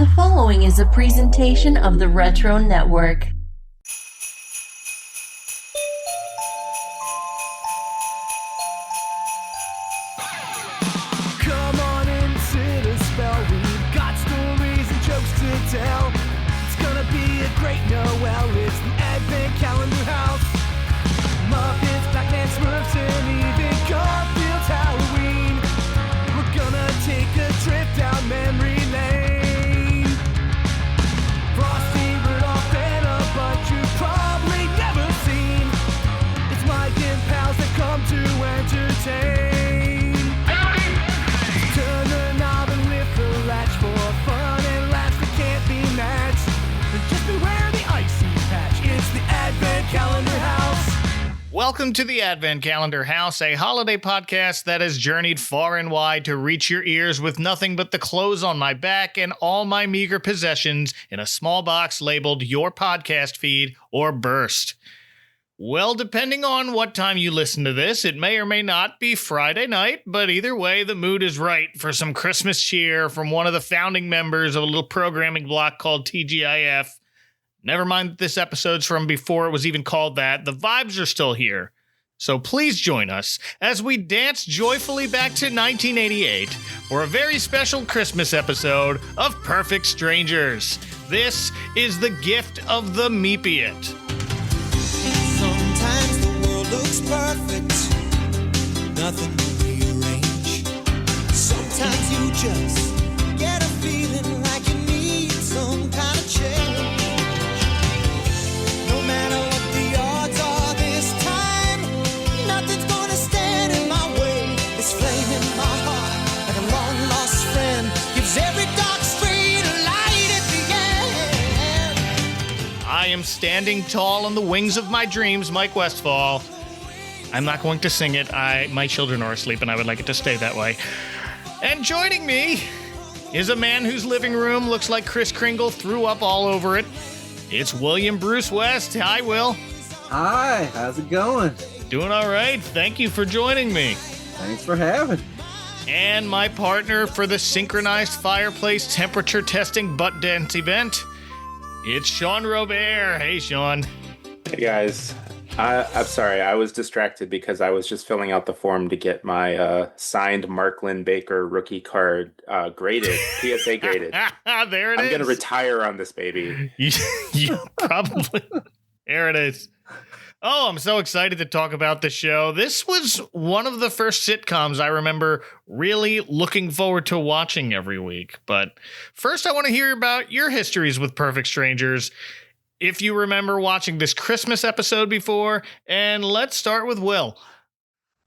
The following is a presentation of the Retro Network. Come on in, sit a spell. We've got stories and jokes to tell. It's gonna be a great Noel. It's the Advent Calendar House. Muppets, Batman, Smurfs, and even Garfield's Halloween. We're gonna take a trip down memory lane. Frosty, Rudolph, and a bunch you've probably never seen. It's Mike and pals that come to entertain. Turn the knob and lift the latch for fun and laughs that can't be matched. And just beware the icy patch. It's the Advent Calendar House. Welcome to the Advent Calendar House, a holiday podcast that has journeyed far and wide to reach your ears with nothing but the clothes on my back and all my meager possessions in a small box labeled Your Podcast Feed or Burst. Well, depending on what time you listen to this, it may or may not be Friday night, but either way, the mood is right for some Christmas cheer from one of the founding members of a little programming block called TGIF. Never mind that this episode's from before it was even called that. The vibes are still here. So please join us as we dance joyfully back to 1988 for a very special Christmas episode of Perfect Strangers. This is the gift of the Mypiot. Sometimes the world looks perfect, nothing to rearrange. Sometimes you just get a feeling like you need some kind of change. No matter what the odds are this time, nothing's gonna stand in my way. This flame in my heart, like a long lost friend, gives every dark street a light at the end. I am standing tall on the wings of my dreams, Mike Westfall. I'm not going to sing it. My children are asleep and I would like it to stay that way. And joining me is a man whose living room looks like Kris Kringle threw up all over it. It's William Bruce West. Hi, Will. Hi, how's it going? Doing all right. Thank you for joining me. Thanks for having me. And my partner for the synchronized fireplace temperature testing butt dance event, it's Sean Robert. Hey, Sean. Hey guys, I'm sorry, I was distracted because I was just filling out the form to get my signed Marklin Baker rookie card graded, PSA graded. There it I'm is. going to retire on this baby. You probably. There it is. Oh, I'm so excited to talk about the show. This was one of the first sitcoms I remember really looking forward to watching every week. But first, I want to hear about your histories with Perfect Strangers. If you remember watching this Christmas episode before, and let's start with Will.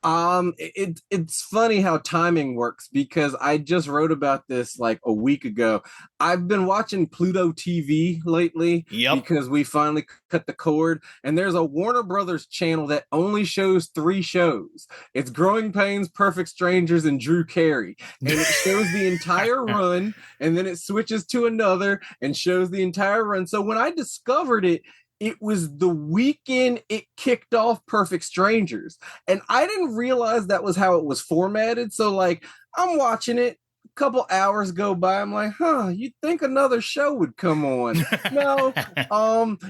It's funny how timing works because I just wrote about this like a week ago. I've been watching Pluto TV lately because we finally cut the cord, and there's a Warner Brothers channel that only shows 3 shows. It's Growing Pains, Perfect Strangers, and Drew Carey. And it shows the entire run, and then it switches to another and shows the entire run. So when I discovered it, it was the weekend it kicked off Perfect Strangers. And I didn't realize that was how it was formatted. So like I'm watching it, a couple hours go by. I'm like, you'd think another show would come on. No,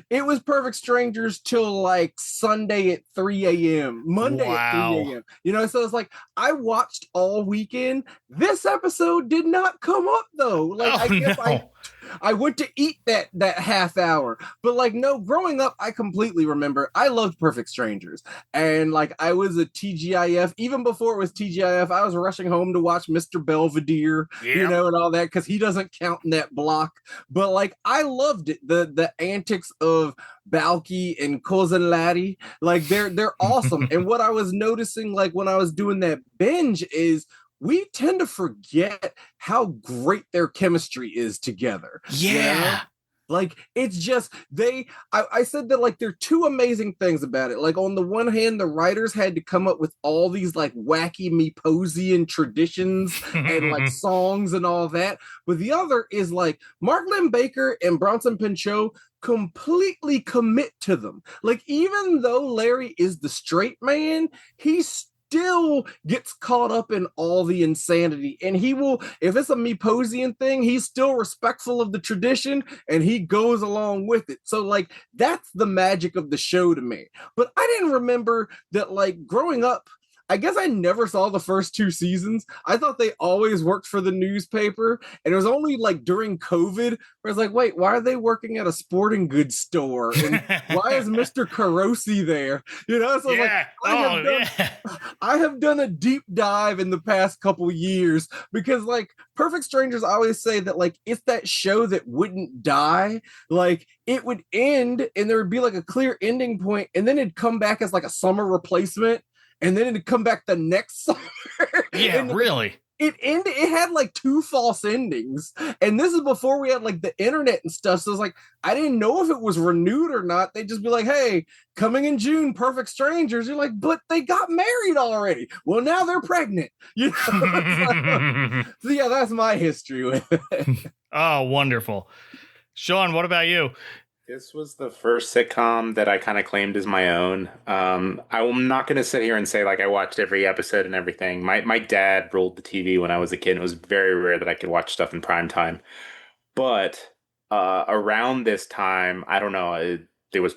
it was Perfect Strangers till like Sunday at 3 a.m. Monday at 3 a.m. You know, so it's like I watched all weekend. This episode did not come up though. Like I guess I went to eat that half hour, but like, no, growing up, I completely remember I loved Perfect Strangers. And like, I was a TGIF, even before it was TGIF, I was rushing home to watch Mr. Belvedere, you know, and all that, because he doesn't count in that block. But like, I loved it. The antics of Balki and Cousin Laddie, like they're awesome. And what I was noticing, like when I was doing that binge is, we tend to forget how great their chemistry is together. Yeah. You know? Like, it's just, I said that, like, there are 2 amazing things about it. Like, on the one hand, the writers had to come up with all these, like, wacky Myposian traditions and, like, songs and all that. But the other is, like, Marklin Baker and Bronson Pinchot completely commit to them. Like, even though Larry is the straight man, he's still gets caught up in all the insanity. And he will, if it's a Myposian thing, he's still respectful of the tradition and he goes along with it. So like that's the magic of the show to me. But I didn't remember that, like, growing up, I guess I never saw the first 2 seasons. I thought they always worked for the newspaper. And it was only like during COVID where I was like, wait, why are they working at a sporting goods store? And why is Mr. Carosi there? You know, so yeah. I have done a deep dive in the past couple years because, like, Perfect Strangers, I always say that, like, it's that show that wouldn't die. Like, it would end and there would be like a clear ending point, and then it'd come back as like a summer replacement. And then it'd come back the next summer. Yeah, really. It had like 2 false endings. And this is before we had like the internet and stuff. So it's like, I didn't know if it was renewed or not. They'd just be like, hey, coming in June, Perfect Strangers. You're like, but they got married already. Well, now they're pregnant. You know? So yeah, that's my history with it. Oh, wonderful. Sean, what about you? This was the first sitcom that I kind of claimed as my own. I'm not going to sit here and say like I watched every episode and everything. My dad rolled the TV when I was a kid. It was very rare that I could watch stuff in prime time. But around this time, I don't know, there was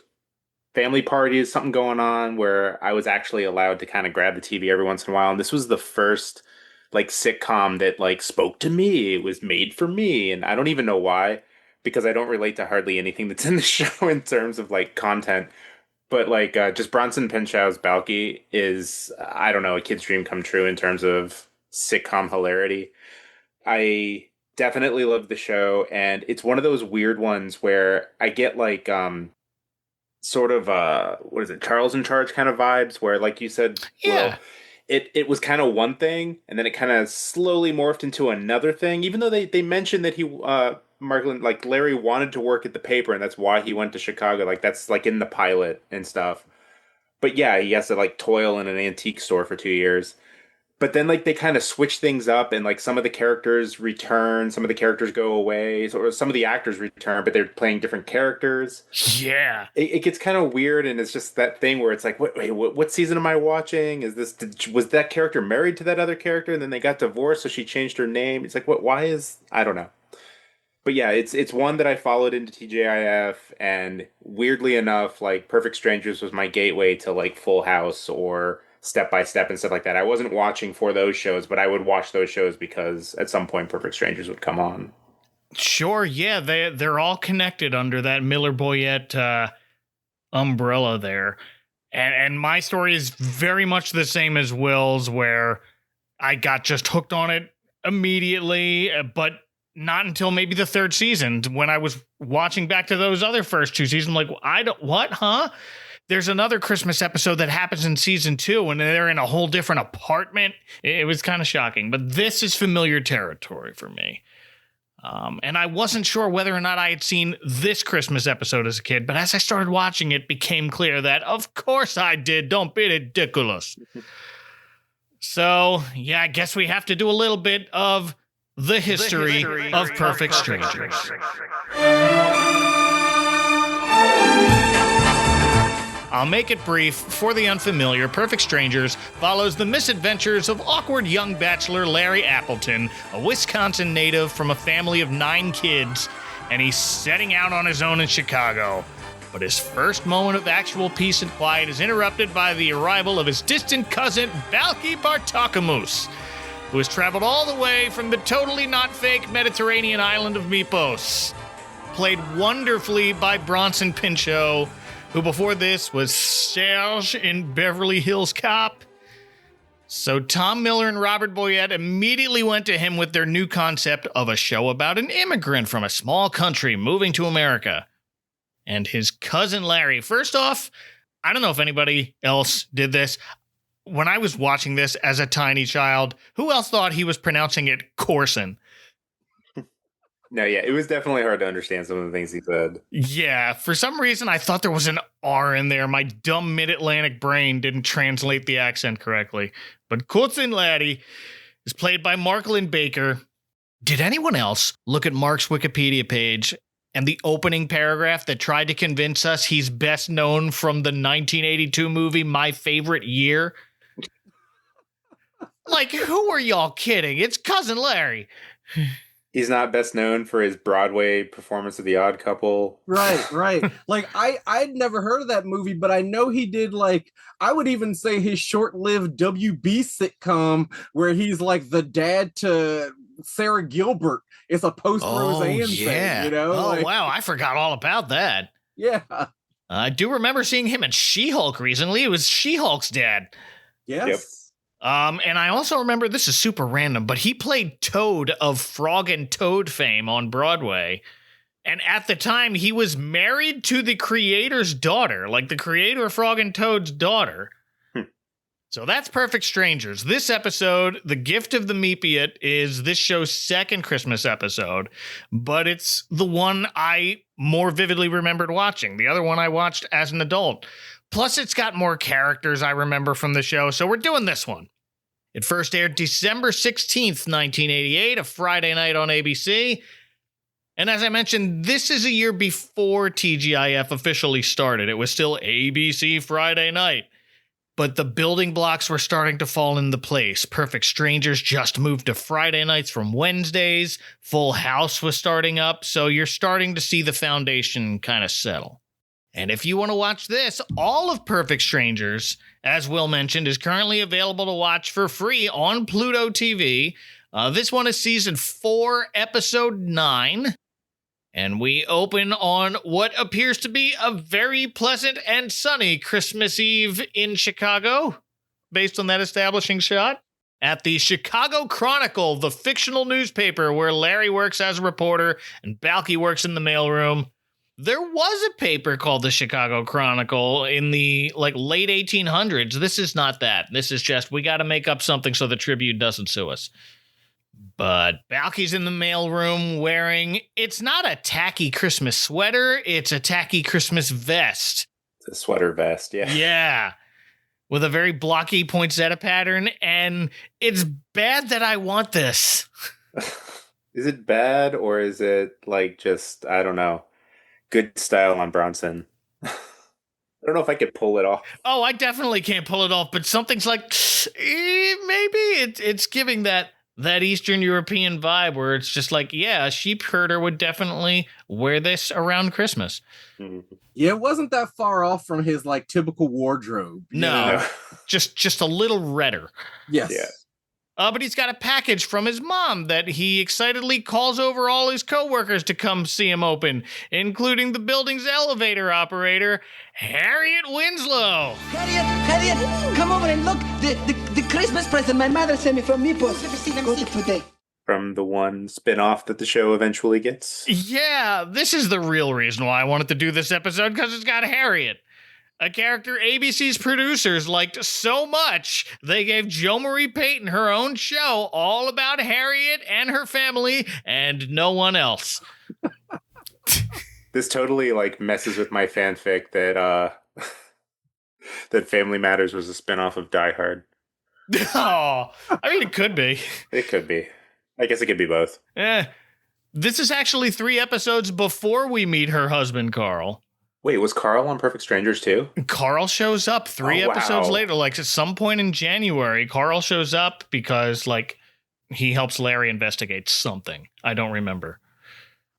family parties, something going on where I was actually allowed to kind of grab the TV every once in a while. And this was the first like sitcom that like spoke to me. It was made for me. And I don't even know why, because I don't relate to hardly anything that's in the show in terms of like content. But like just Bronson Pinchot's Balki is, I don't know, a kid's dream come true in terms of sitcom hilarity. I definitely love the show, and it's one of those weird ones where I get like sort of what is it, Charles in Charge kind of vibes, where like you said, yeah. Will, it was kind of one thing, and then it kind of slowly morphed into another thing, even though they mentioned that he Marklin, like Larry wanted to work at the paper, and that's why he went to Chicago. Like that's like in the pilot and stuff. But yeah, he has to like toil in an antique store for 2 years. But then like they kind of switch things up, and like some of the characters return, some of the characters go away, or some of the actors return, but they're playing different characters. Yeah, it gets kind of weird, and it's just that thing where it's like, what season am I watching? Was that character married to that other character, and then they got divorced, so she changed her name? It's like, what? Why is, I don't know. But yeah, it's one that I followed into TJIF, and weirdly enough, like Perfect Strangers was my gateway to like Full House or Step by Step and stuff like that. I wasn't watching for those shows, but I would watch those shows because at some point Perfect Strangers would come on. Sure, yeah, they're all connected under that Miller Boyett umbrella there. And my story is very much the same as Will's, where I got just hooked on it immediately, but not until maybe the 3rd season, when I was watching back to those other first 2 seasons. Like, there's another Christmas episode that happens in season 2, and they're in a whole different apartment. It was kind of shocking, but this is familiar territory for me. And I wasn't sure whether or not I had seen this Christmas episode as a kid, but as I started watching, it became clear that, of course I did. Don't be ridiculous. So, yeah, I guess we have to do a little bit of the history of Perfect Strangers. I'll make it brief. For the unfamiliar, Perfect Strangers follows the misadventures of awkward young bachelor Larry Appleton, a Wisconsin native from a family of 9 kids, and he's setting out on his own in Chicago. But his first moment of actual peace and quiet is interrupted by the arrival of his distant cousin, Balki Bartakamus, who has traveled all the way from the totally not fake Mediterranean island of Mypos. Played wonderfully by Bronson Pinchot, who before this was Serge in Beverly Hills Cop. So Tom Miller and Robert Boyett immediately went to him with their new concept of a show about an immigrant from a small country moving to America. And his cousin Larry. First off, I don't know if anybody else did this. When I was watching this as a tiny child, who else thought he was pronouncing it Corson? No, yeah, it was definitely hard to understand some of the things he said. Yeah, for some reason, I thought there was an R in there. My dumb mid-Atlantic brain didn't translate the accent correctly. But Corson Laddie is played by Marklin Baker. Did anyone else look at Mark's Wikipedia page and the opening paragraph that tried to convince us he's best known from the 1982 movie My Favorite Year? Like, who are y'all kidding? It's Cousin Larry. He's not best known for his Broadway performance of The Odd Couple. Right. Like I'd never heard of that movie, but I know he did, like, I would even say his short-lived WB sitcom where he's like the dad to Sarah Gilbert. It's a post-Roseanne thing, you know? Oh, wow, I forgot all about that. Yeah. I do remember seeing him in She-Hulk recently. It was She-Hulk's dad. Yes. Yep. And I also remember, this is super random, but he played Toad of Frog and Toad fame on Broadway. And at the time, he was married to the creator's daughter, like the creator of Frog and Toad's daughter. So that's Perfect Strangers. This episode, The Gift of the Mypiot, is this show's second Christmas episode, but it's the one I more vividly remembered watching. The other one I watched as an adult. Plus, it's got more characters I remember from the show, so we're doing this one. It first aired December 16th, 1988, a Friday night on ABC. And as I mentioned, this is a year before TGIF officially started. It was still ABC Friday night. But the building blocks were starting to fall into place. Perfect Strangers just moved to Friday nights from Wednesdays. Full House was starting up, so you're starting to see the foundation kind of settle. And if you want to watch this, all of Perfect Strangers, as Will mentioned, is currently available to watch for free on Pluto TV. This one is season 4, episode 9. And we open on what appears to be a very pleasant and sunny Christmas Eve in Chicago, based on that establishing shot. At the Chicago Chronicle, the fictional newspaper where Larry works as a reporter and Balki works in the mailroom. There was a paper called the Chicago Chronicle in the late 1800s. This is not that. This is just, we got to make up something so the Tribune doesn't sue us. But Balki's in the mailroom wearing, it's not a tacky Christmas sweater, it's a tacky Christmas vest. It's a sweater vest, yeah. Yeah. With a very blocky poinsettia pattern, and it's bad that I want this. Is it bad, or is it just, I don't know, good style on Bronson? I don't know if I could pull it off. Oh, I definitely can't pull it off, but something's like, maybe it's giving that Eastern European vibe where it's just like, yeah, a sheep herder would definitely wear this around Christmas. Mm-hmm. Yeah, it wasn't that far off from his typical wardrobe. No, just a little redder. Yes. Yeah. But he's got a package from his mom that he excitedly calls over all his coworkers to come see him open, including the building's elevator operator, Harriet Winslow. Harriet, come over and look. The Christmas present my mother sent me from Mypiot. Go to today. From the one spin-off that the show eventually gets. Yeah, this is the real reason why I wanted to do this episode, because it's got Harriet. A character ABC's producers liked so much, they gave Jo Marie Payton her own show all about Harriet and her family and no one else. This totally messes with my fanfic that that Family Matters was a spinoff of Die Hard. Oh, I mean, it could be. It could be. I guess it could be both. This is actually 3 episodes before we meet her husband, Carl. Wait, was Carl on Perfect Strangers too? Carl shows up 3 episodes later, at some point in January. Carl shows up because, he helps Larry investigate something. I don't remember.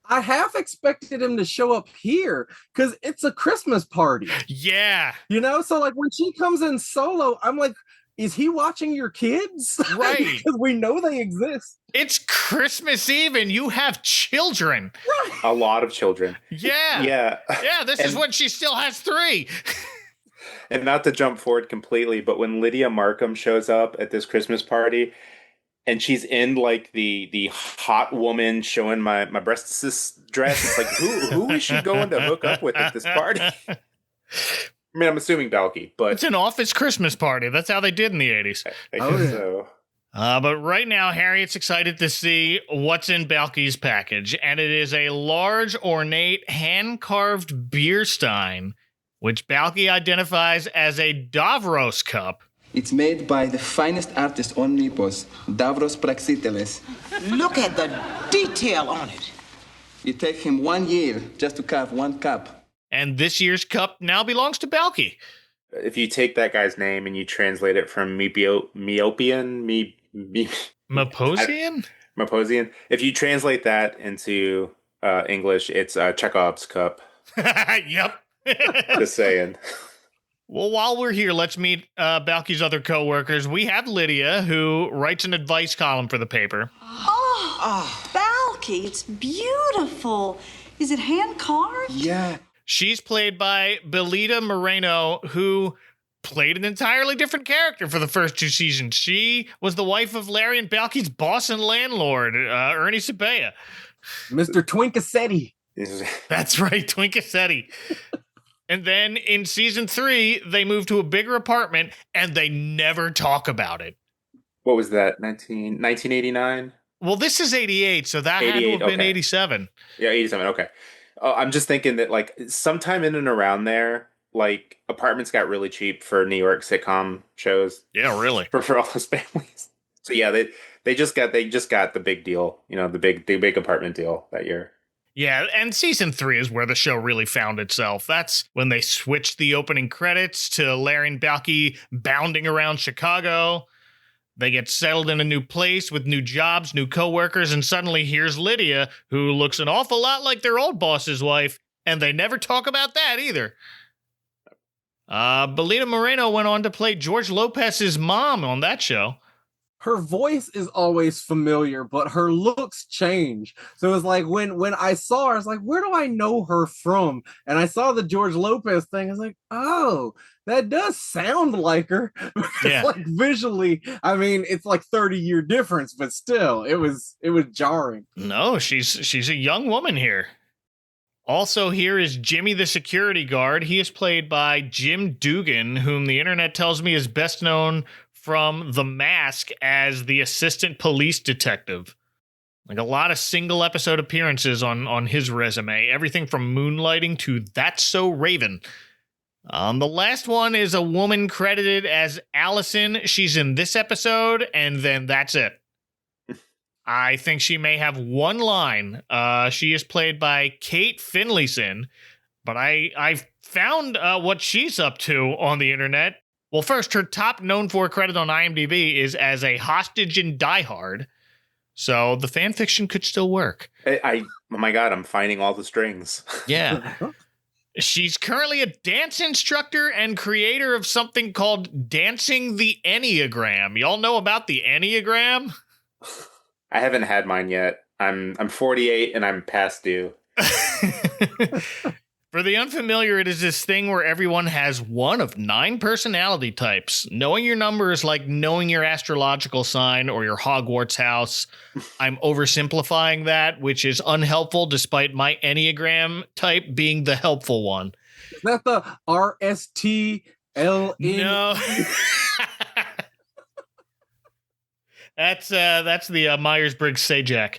I half expected him to show up here because it's a Christmas party. Yeah. So when she comes in solo, I'm like, is he watching your kids? Right. Because we know they exist. It's Christmas Eve and you have children. Right. A lot of children. Yeah. Yeah. Yeah, this is when she still has 3. And not to jump forward completely, but when Lydia Markham shows up at this Christmas party and she's in the hot woman showing my breasts dress, it's like, who is she going to hook up with at this party? I mean, I'm assuming Balki, but it's an office Christmas party. That's how they did in the 80s. I guess so. But right now, Harriet's excited to see what's in Balki's package, and it is a large, ornate, hand-carved beer stein, which Balki identifies as a Davros cup. It's made by the finest artist on Mypos, Davros Praxiteles. Look at the detail on it. It takes him 1 year just to carve 1 cup. And this year's cup now belongs to Balki. If you take that guy's name and you translate it from Mypiot, Maposian? Maposian. If you translate that into English, it's Chekhov's cup. Yep. Just saying. Well, while we're here, let's meet Balki's other co-workers. We have Lydia, who writes an advice column for the paper. Oh, Balki, it's beautiful. Is it hand-carved? Yeah. She's played by Belita Moreno, who played an entirely different character for the first 2 seasons. She was the wife of Larry and Balki's boss and landlord, Ernie Sabea. Mr. Twinkasetti. That's right, Twinkasetti. And then in season 3, they move to a bigger apartment, and they never talk about it. What was that, 1989? Well, this is 88, so that had to have been 87. Yeah, 87, okay. I'm just thinking that, like, sometime in and around there, like, apartments got really cheap for New York sitcom shows. Yeah, really. For all those families. So yeah, they just got the big deal, the big apartment deal that year. Yeah, and season 3 is where the show really found itself. That's when they switched the opening credits to Larry and Balki bounding around Chicago. They get settled in a new place with new jobs, new coworkers, and suddenly here's Lydia, who looks an awful lot like their old boss's wife, and they never talk about that either. Belita Moreno went on to play George Lopez's mom on that show. Her voice is always familiar, but her looks change. So it's like when I saw her, I was like, where do I know her from? And I saw the George Lopez thing. I was like, oh, that does sound like her. Yeah. Like visually, I mean, it's like 30-year difference, but still, it was jarring. No, she's a young woman here. Also here is Jimmy the security guard. He is played by Jim Dugan, whom the internet tells me is best known from The Mask as the assistant police detective. Like a lot of single episode appearances on his resume. Everything from Moonlighting to That's So Raven. The last one is a woman credited as Allison. She's in this episode, and then that's it. I think she may have one line. She is played by Kate Finlayson, but I found what she's up to on the internet. Well, first, her top known for credit on IMDb is as a hostage in Die Hard. So the fan fiction could still work. Oh my God, I'm finding all the strings. Yeah. She's currently a dance instructor and creator of something called Dancing the Enneagram. Y'all know about the Enneagram? I haven't had mine yet. I'm 48 and I'm past due. For the unfamiliar, it is this thing where everyone has one of 9 personality types. Knowing your number is like knowing your astrological sign or your Hogwarts house. I'm oversimplifying that, which is unhelpful despite my Enneagram type being the helpful one. Is that the RSTLN? No. That's the Myers-Briggs Sajak.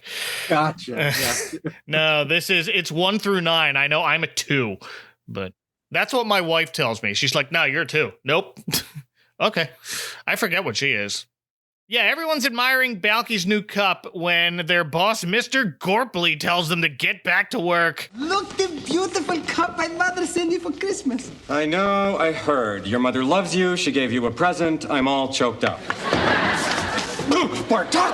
Gotcha. Yeah. No, it's 1 through 9. I know I'm a 2, but that's what my wife tells me. She's like, no, you're a 2. Nope. Okay. I forget what she is. Yeah, everyone's admiring Balki's new cup when their boss, Mr. Gorpley, tells them to get back to work. Look, the beautiful cup my mother sent me for Christmas. I know, I heard. Your mother loves you. She gave you a present. I'm all choked up. Bartok,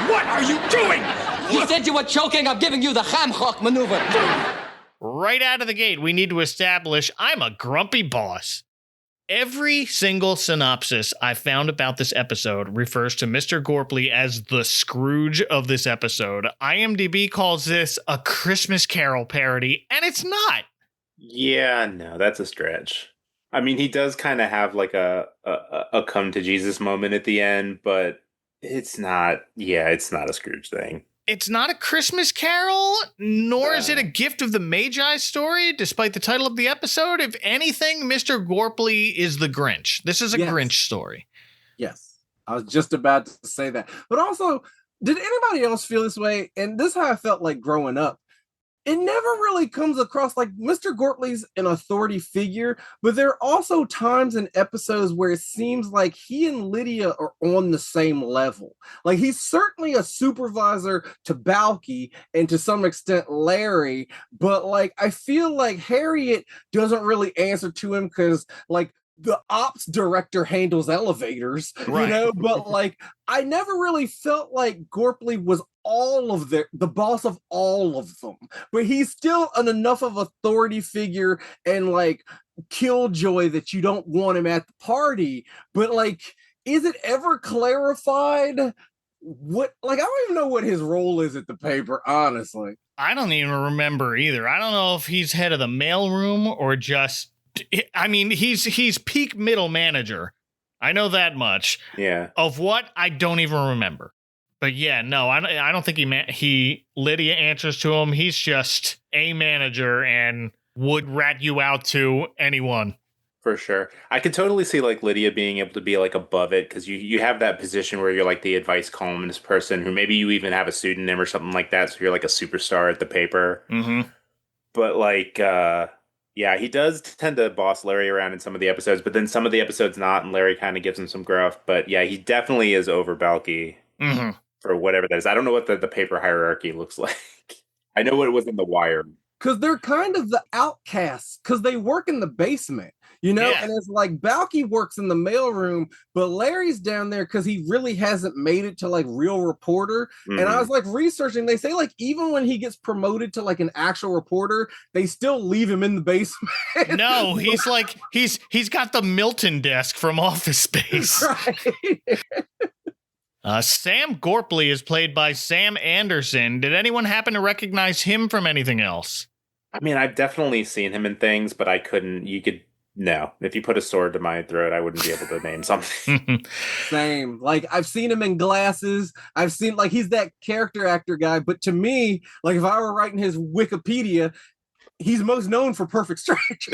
what are you doing? You said you were choking. I'm giving you the ham-hock maneuver. Right out of the gate, we need to establish I'm a grumpy boss. Every single synopsis I found about this episode refers to Mr. Gorpley as the Scrooge of this episode. IMDb calls this a Christmas Carol parody, and it's not. Yeah, no, that's a stretch. I mean, he does kind of have like a come to Jesus moment at the end, but it's not a Scrooge thing. It's not a Christmas Carol, nor is it a Gift of the Magi story, despite the title of the episode. If anything, Mr. Gorpley is the Grinch. This is a Grinch story. Yes, I was just about to say that. But also, did anybody else feel this way? And this is how I felt like growing up. It never really comes across like Mr. Gorpley's an authority figure, but there are also times in episodes where it seems like he and Lydia are on the same level. Like he's certainly a supervisor to Balki and to some extent Larry, but like I feel like Harriet doesn't really answer to him because like the ops director handles elevators, right. but like I never really felt like Gorpley was all of the boss of all of them, but he's still enough of authority figure and like killjoy that you don't want him at the party. But like, is it ever clarified what, like, I don't even know what his role is at the paper, honestly. I don't even remember either. I don't know if he's head of the mailroom or just, I mean, he's peak middle manager. I know that much. Yeah. Of what? I don't even remember. But yeah, no, I don't think Lydia answers to him. He's just a manager and would rat you out to anyone. For sure. I could totally see like Lydia being able to be like above it, because you have that position where you're like the advice columnist person who maybe you even have a pseudonym or something like that. So you're like a superstar at the paper. Mm-hmm. But like, yeah, he does tend to boss Larry around in some of the episodes, but then some of the episodes not, and Larry kind of gives him some gruff. But yeah, he definitely is over Balki for whatever that is. I don't know what the paper hierarchy looks like. I know what it was in The Wire. Because they're kind of the outcasts, because they work in the basement, and it's like Balki works in the mailroom, but Larry's down there because he really hasn't made it to like real reporter. And I was like researching, they say like even when he gets promoted to like an actual reporter, they still leave him in the basement. No, he's like he's got the Milton desk from Office Space. Right. Sam Gorpley is played by Sam Anderson. Did anyone happen to recognize him from anything else? I mean, I've definitely seen him in things, but no. If you put a sword to my throat, I wouldn't be able to name something. Same. Like, I've seen him in Glasses. I've seen, like, he's that character actor guy. But to me, like, if I were writing his Wikipedia, he's most known for Perfect Strangers.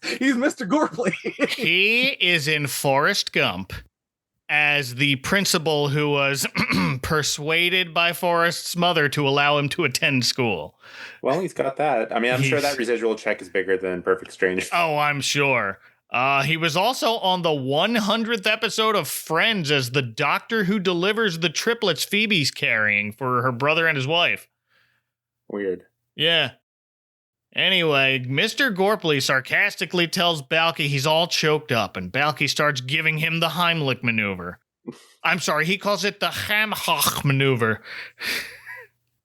He's Mr. Gorpley. He is in Forrest Gump as the principal who was persuaded by Forrest's mother to allow him to attend school. Well, he's got that. I mean, I'm sure that residual check is bigger than Perfect Strangers. Oh, I'm sure. He was also on the 100th episode of Friends as the doctor who delivers the triplets Phoebe's carrying for her brother and his wife. Weird. Yeah. Anyway, Mr. Gorpley sarcastically tells Balki he's all choked up, and Balki starts giving him the Heimlich maneuver. I'm sorry, he calls it the Hamhoch maneuver.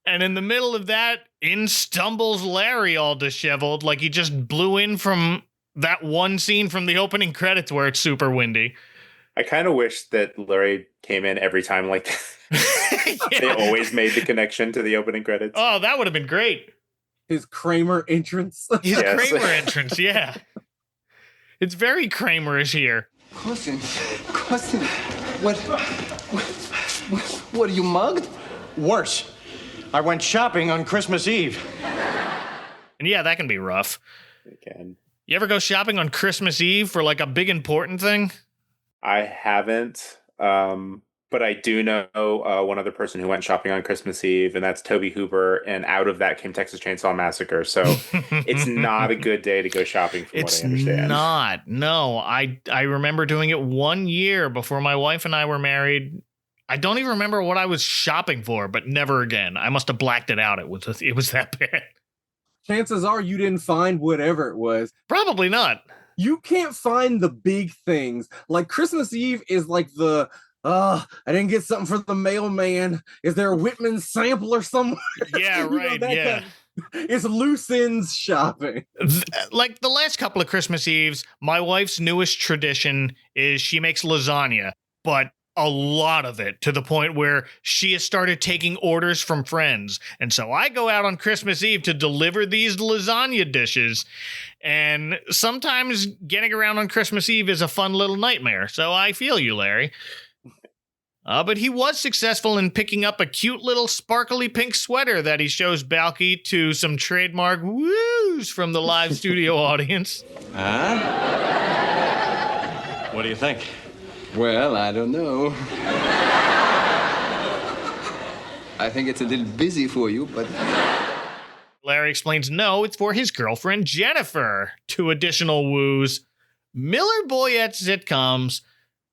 And in the middle of that, in stumbles Larry all disheveled, like he just blew in from that one scene from the opening credits where it's super windy. I kind of wish that Larry came in every time like that. Yeah. They always made the connection to the opening credits. Oh, that would have been great. His Kramer entrance. Kramer entrance, yeah. It's very Kramerish here. Cousin, what are you mugged? Worse. I went shopping on Christmas Eve. And yeah, that can be rough. It can. You ever go shopping on Christmas Eve for like a big important thing? I haven't. But I do know one other person who went shopping on Christmas Eve, and that's Toby Hooper. And out of that came Texas Chainsaw Massacre. So it's not a good day to go shopping, from what I understand. It's not. No, I remember doing it 1 year before my wife and I were married. I don't even remember what I was shopping for, but never again. I must have blacked it out. It was that bad. Chances are you didn't find whatever it was. Probably not. You can't find the big things. Like Christmas Eve is like the... I didn't get something for the mailman. Is there a Whitman sampler somewhere? Yeah, right. Yeah. It's loose ends shopping. Like the last couple of Christmas Eves, my wife's newest tradition is she makes lasagna, but a lot of it, to the point where she has started taking orders from friends. And so I go out on Christmas Eve to deliver these lasagna dishes. And sometimes getting around on Christmas Eve is a fun little nightmare. So I feel you, Larry. But he was successful in picking up a cute little sparkly pink sweater that he shows Balki to some trademark woos from the live studio audience. Huh? What do you think? Well, I don't know. I think it's a little busy for you, but... Larry explains no, it's for his girlfriend Jennifer. 2 additional woos. Miller Boyette sitcoms.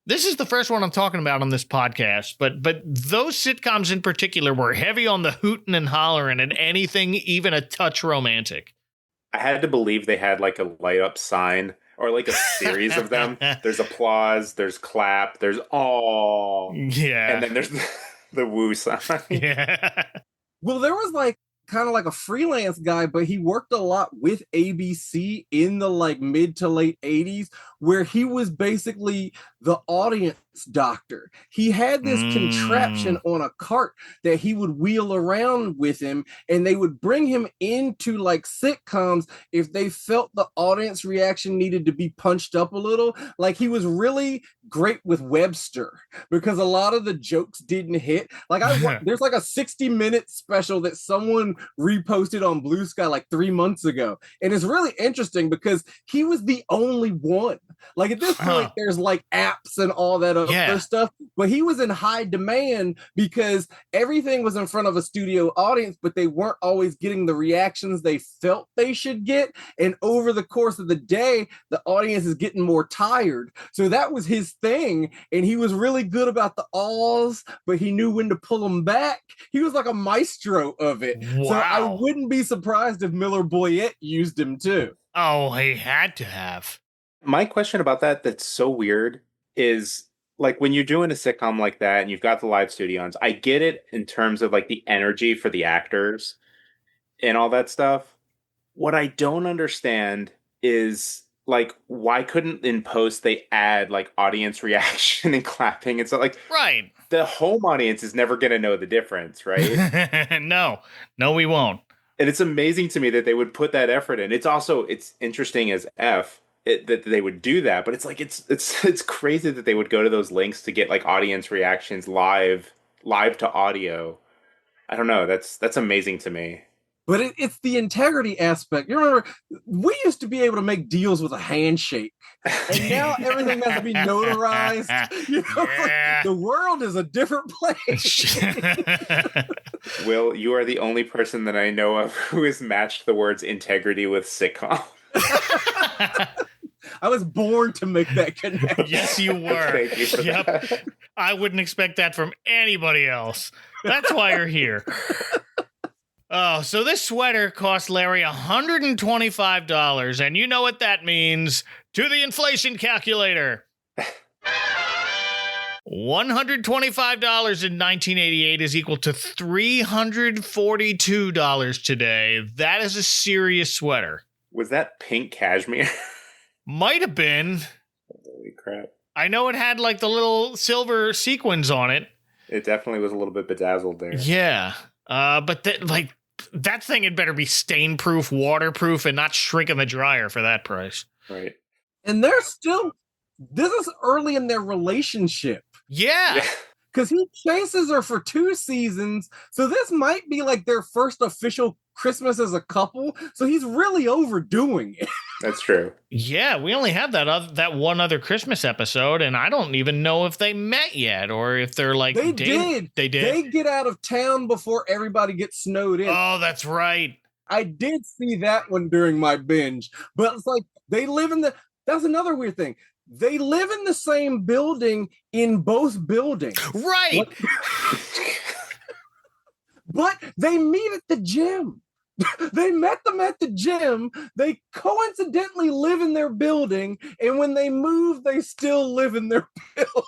This is the first one I'm talking about on this podcast, but those sitcoms in particular were heavy on the hootin' and hollering and anything even a touch romantic. I had to believe they had like a light up sign or like a series of them. There's applause, there's clap, there's oh, yeah, and then there's the woo sign. Yeah. Well, there was like kind of like a freelance guy, but he worked a lot with ABC in the like mid to late 80s, where he was basically the audience doctor. He had this contraption on a cart that he would wheel around with him, and they would bring him into like sitcoms if they felt the audience reaction needed to be punched up a little. Like he was really great with Webster because a lot of the jokes didn't hit. Like there's like a 60-minute special that someone reposted on Blue Sky like 3 months ago, and it's really interesting because he was the only one. Like at this point, there's like apps and all that other stuff, but he was in high demand because everything was in front of a studio audience, but they weren't always getting the reactions they felt they should get. And over the course of the day, the audience is getting more tired. So that was his thing, and he was really good about the awes, but he knew when to pull them back. He was like a maestro of it. Wow. So I wouldn't be surprised if Miller Boyette used him too. Oh, he had to have. My question about that's so weird is like when you're doing a sitcom like that and you've got the live studios, I get it in terms of like the energy for the actors and all that stuff. What I don't understand is like, why couldn't in post they add like audience reaction and clapping and stuff? Like, right. The home audience is never going to know the difference, right? No, we won't. And it's amazing to me that they would put that effort in. It's interesting as F that they would do that, but it's like it's crazy that they would go to those links to get like audience reactions live to audio. I don't know. That's amazing to me. But it's the integrity aspect. You remember, we used to be able to make deals with a handshake, and now everything has to be notarized. You know, like, the world is a different place. Will, you are the only person that I know of who has matched the words integrity with sitcom. I was born to make that connection. Yes, you were. Thank you for that. I wouldn't expect that from anybody else. That's why you're here. Oh, so this sweater cost Larry $125, and you know what that means. To the inflation calculator. $125 in 1988 is equal to $342 today. That is a serious sweater. Was that pink cashmere? Might have been. Holy crap. I know it had like the little silver sequins on it. It definitely was a little bit bedazzled there. Yeah. But that thing had better be stain-proof, waterproof, and not shrink in the dryer for that price. Right. And they're still, this is early in their relationship. Yeah. Because he chases her for 2 seasons. So this might be like their first official Christmas as a couple. So he's really overdoing it. That's true. Yeah, we only had that one other Christmas episode, and I don't even know if they met yet or if they're like They did. They did. They get out of town before everybody gets snowed in. Oh, that's right. I did see that one during my binge, but it's like they live in that's another weird thing. They live in the same building in both buildings. Right. But they meet at the gym. They met them at the gym. They coincidentally live in their building. And when they move, they still live in their building.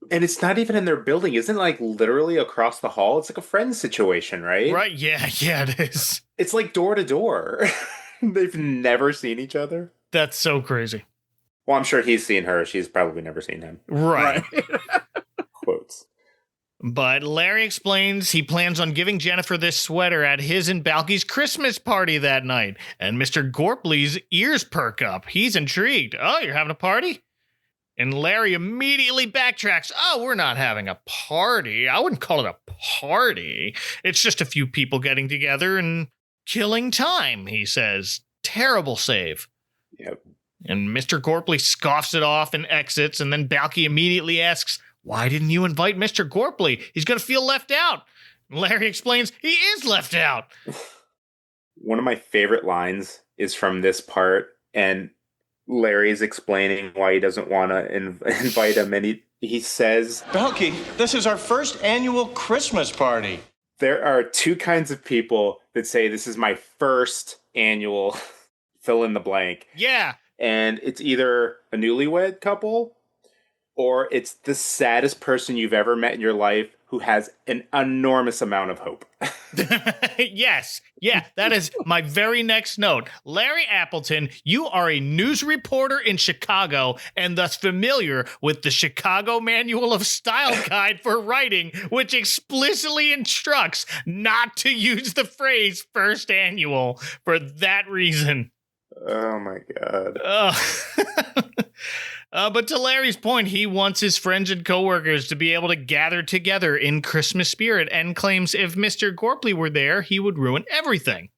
And it's not even in their building. Isn't it like literally across the hall? It's like a friend situation, right? Right. Yeah, it is. It's like door to door. They've never seen each other. That's so crazy. Well, I'm sure he's seen her. She's probably never seen him. Right. Quotes. But Larry explains he plans on giving Jennifer this sweater at his and Balki's Christmas party that night. And Mr. Gorpley's ears perk up. He's intrigued. Oh, you're having a party? And Larry immediately backtracks. Oh, we're not having a party. I wouldn't call it a party. It's just a few people getting together and killing time, he says. Terrible save. Yep. And Mr. Gorpley scoffs it off and exits, and then Balki immediately asks, why didn't you invite Mr. Gorpley? He's going to feel left out. And Larry explains he is left out. One of my favorite lines is from this part, and Larry's explaining why he doesn't want to invite him, and he says, Balki, this is our first annual Christmas party. There are 2 kinds of people that say this is my first annual fill in the blank. Yeah. And it's either a newlywed couple or it's the saddest person you've ever met in your life who has an enormous amount of hope. Yes. Yeah, that is my very next note. Larry Appleton, you are a news reporter in Chicago and thus familiar with the Chicago Manual of Style Guide for Writing, which explicitly instructs not to use the phrase first annual for that reason. Oh my God. But to Larry's point, he wants his friends and coworkers to be able to gather together in Christmas spirit and claims if Mr. Gorpley were there, he would ruin everything.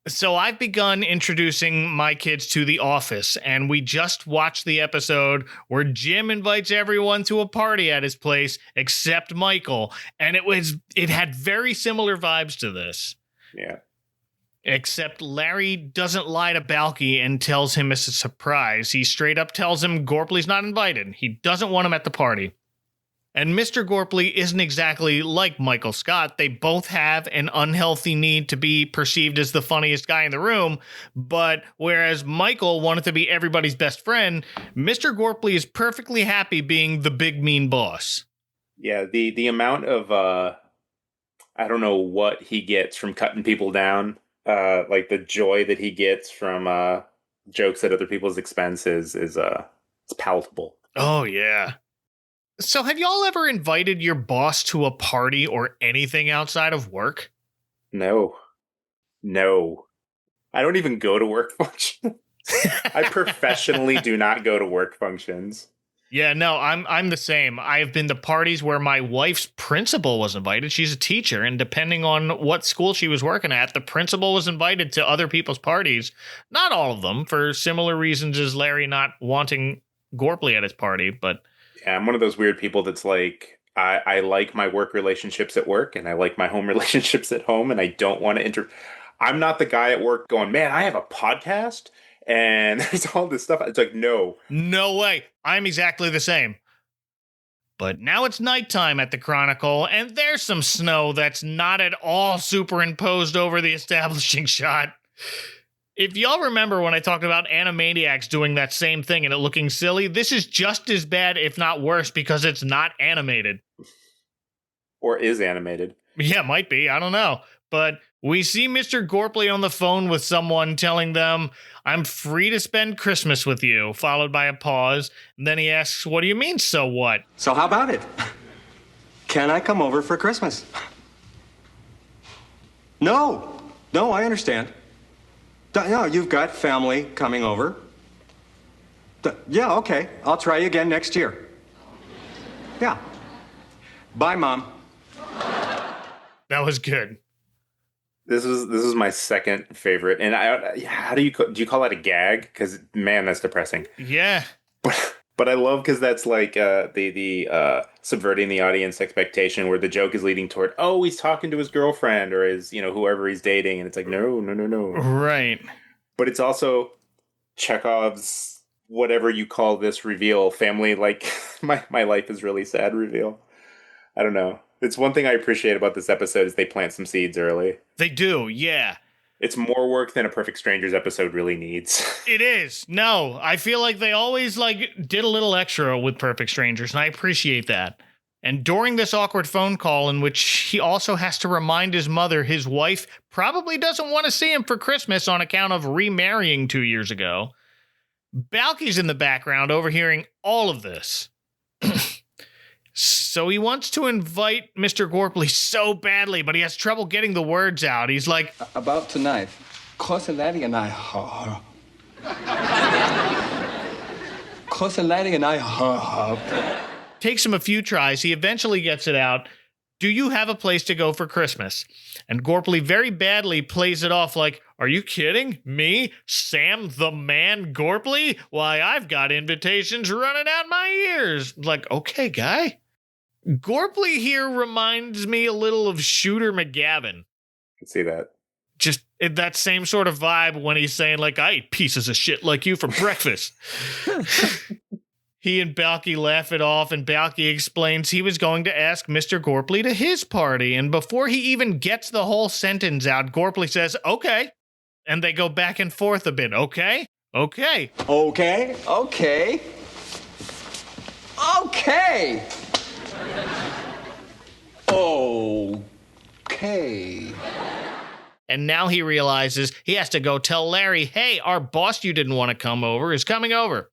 So I've begun introducing my kids to The Office, and we just watched the episode where Jim invites everyone to a party at his place except Michael, and it had very similar vibes to this. Yeah. Except Larry doesn't lie to Balki and tells him it's a surprise. He straight up tells him Gorpley's not invited. He doesn't want him at the party. And Mr. Gorpley isn't exactly like Michael Scott. They both have an unhealthy need to be perceived as the funniest guy in the room. But whereas Michael wanted to be everybody's best friend, Mr. Gorpley is perfectly happy being the big mean boss. Yeah, the amount of, I don't know what he gets from cutting people down. Like the joy that he gets from jokes at other people's expenses is it's palatable. Oh, yeah. So have y'all ever invited your boss to a party or anything outside of work? No. I don't even go to work functions. I professionally do not go to work functions. Yeah, no, I'm the same. I have been to parties where my wife's principal was invited. She's a teacher, and depending on what school she was working at, the principal was invited to other people's parties. Not all of them, for similar reasons as Larry not wanting Gorpley at his party, but... Yeah, I'm one of those weird people that's like, I like my work relationships at work, and I like my home relationships at home, and I don't want to I'm not the guy at work going, man, I have a podcast? And there's all this stuff. It's like, no. No way. I'm exactly the same. But now it's nighttime at the Chronicle, and there's some snow that's not at all superimposed over the establishing shot. If y'all remember when I talked about Animaniacs doing that same thing and it looking silly, this is just as bad, if not worse, because it's not animated. Or is animated. Yeah, might be. I don't know. But we see Mr. Gorpley on the phone with someone telling them, I'm free to spend Christmas with you, followed by a pause. And then he asks, what do you mean, so what? So how about it? Can I come over for Christmas? No, I understand. No, you've got family coming over. Yeah, okay. I'll try you again next year. Yeah. Bye, Mom. That was good. This is my second favorite, and how do you call that a gag? Because man, that's depressing. Yeah, but I love because that's like the subverting the audience expectation, where the joke is leading toward he's talking to his girlfriend or his whoever he's dating, and it's like no, right. But it's also Chekhov's whatever you call this reveal, family like my life is really sad reveal. I don't know. It's one thing I appreciate about this episode is they plant some seeds early. They do, yeah. It's more work than a Perfect Strangers episode really needs. It is. No, I feel like they always did a little extra with Perfect Strangers, and I appreciate that. And during this awkward phone call in which he also has to remind his mother his wife probably doesn't want to see him for Christmas on account of remarrying 2 years ago, Balki's in the background overhearing all of this. So he wants to invite Mr. Gorpley so badly, but he has trouble getting the words out. He's like, about tonight, Cousin Laddie and I... Cousin Laddie and I... Takes him a few tries. He eventually gets it out. Do you have a place to go for Christmas? And Gorpley very badly plays it off like, are you kidding? Me? Sam the Man Gorpley? Why, I've got invitations running out my ears. Like, okay, guy. Gorpley here reminds me a little of Shooter McGavin. I can see that. Just that same sort of vibe when he's saying, like, I eat pieces of shit like you for breakfast. He and Balki laugh it off, and Balki explains he was going to ask Mr. Gorpley to his party, and before he even gets the whole sentence out, Gorpley says, okay. And they go back and forth a bit. Okay? Okay. Okay. Okay. Okay. Okay. And now he realizes he has to go tell Larry, hey, our boss you didn't want to come over is coming over.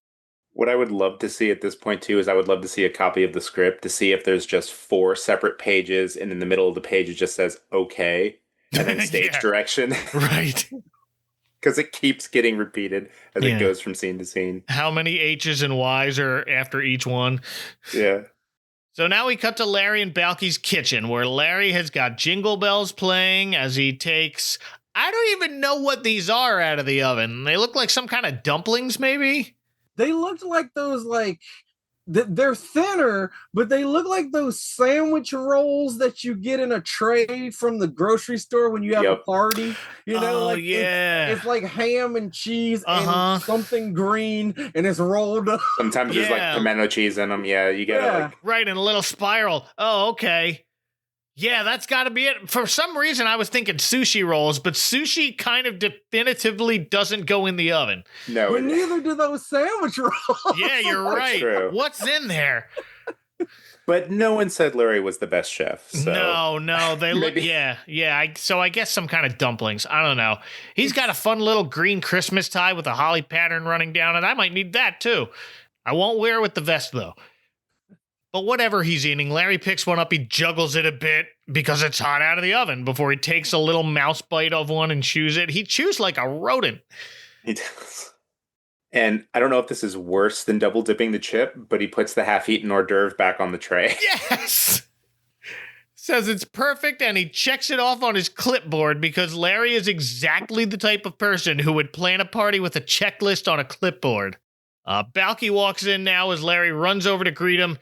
What I would love to see at this point, too, is I would love to see a copy of the script to see if there's just 4 separate pages, and in the middle of the page it just says, okay, and then stage direction. Right. Because it keeps getting repeated as it goes from scene to scene. How many H's and Y's are after each one? Yeah. So now we cut to Larry and Balki's kitchen, where Larry has got Jingle Bells playing as he takes, I don't even know what these are out of the oven. They look like some kind of dumplings, maybe? They looked like those, like, they're thinner, but they look like those sandwich rolls that you get in a tray from the grocery store when you have a party. You know, like it's like ham and cheese and something green, and it's rolled up. Sometimes there's like pimento cheese in them. Yeah, you get it. Like... Right, in a little spiral. Oh, okay. Yeah, that's got to be it. For some reason, I was thinking sushi rolls, but sushi kind of definitively doesn't go in the oven. No. But neither do those sandwich rolls. Yeah, you're right. True. What's in there? But no one said Larry was the best chef. So. No, they look, so I guess some kind of dumplings. I don't know. He's got a fun little green Christmas tie with a holly pattern running down, and I might need that too. I won't wear it with the vest though. But whatever he's eating, Larry picks one up, he juggles it a bit because it's hot out of the oven before he takes a little mouse bite of one and chews it. He chews like a rodent. He does. And I don't know if this is worse than double dipping the chip, but he puts the half-eaten hors d'oeuvre back on the tray. Yes! Says it's perfect, and he checks it off on his clipboard because Larry is exactly the type of person who would plan a party with a checklist on a clipboard. Balki walks in now as Larry runs over to greet him.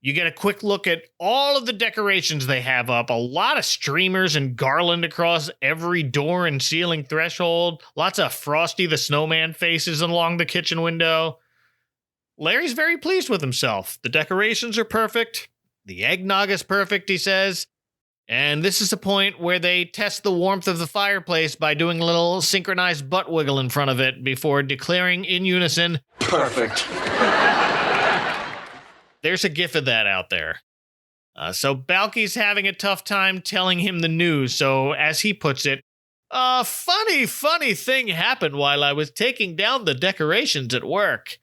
You get a quick look at all of the decorations they have up. A lot of streamers and garland across every door and ceiling threshold. Lots of Frosty the Snowman faces along the kitchen window. Larry's very pleased with himself. The decorations are perfect. The eggnog is perfect, he says. And this is the point where they test the warmth of the fireplace by doing a little synchronized butt wiggle in front of it before declaring in unison, perfect. There's a gif of that out there. So Balki's having a tough time telling him the news. So as he puts it, a funny thing happened while I was taking down the decorations at work.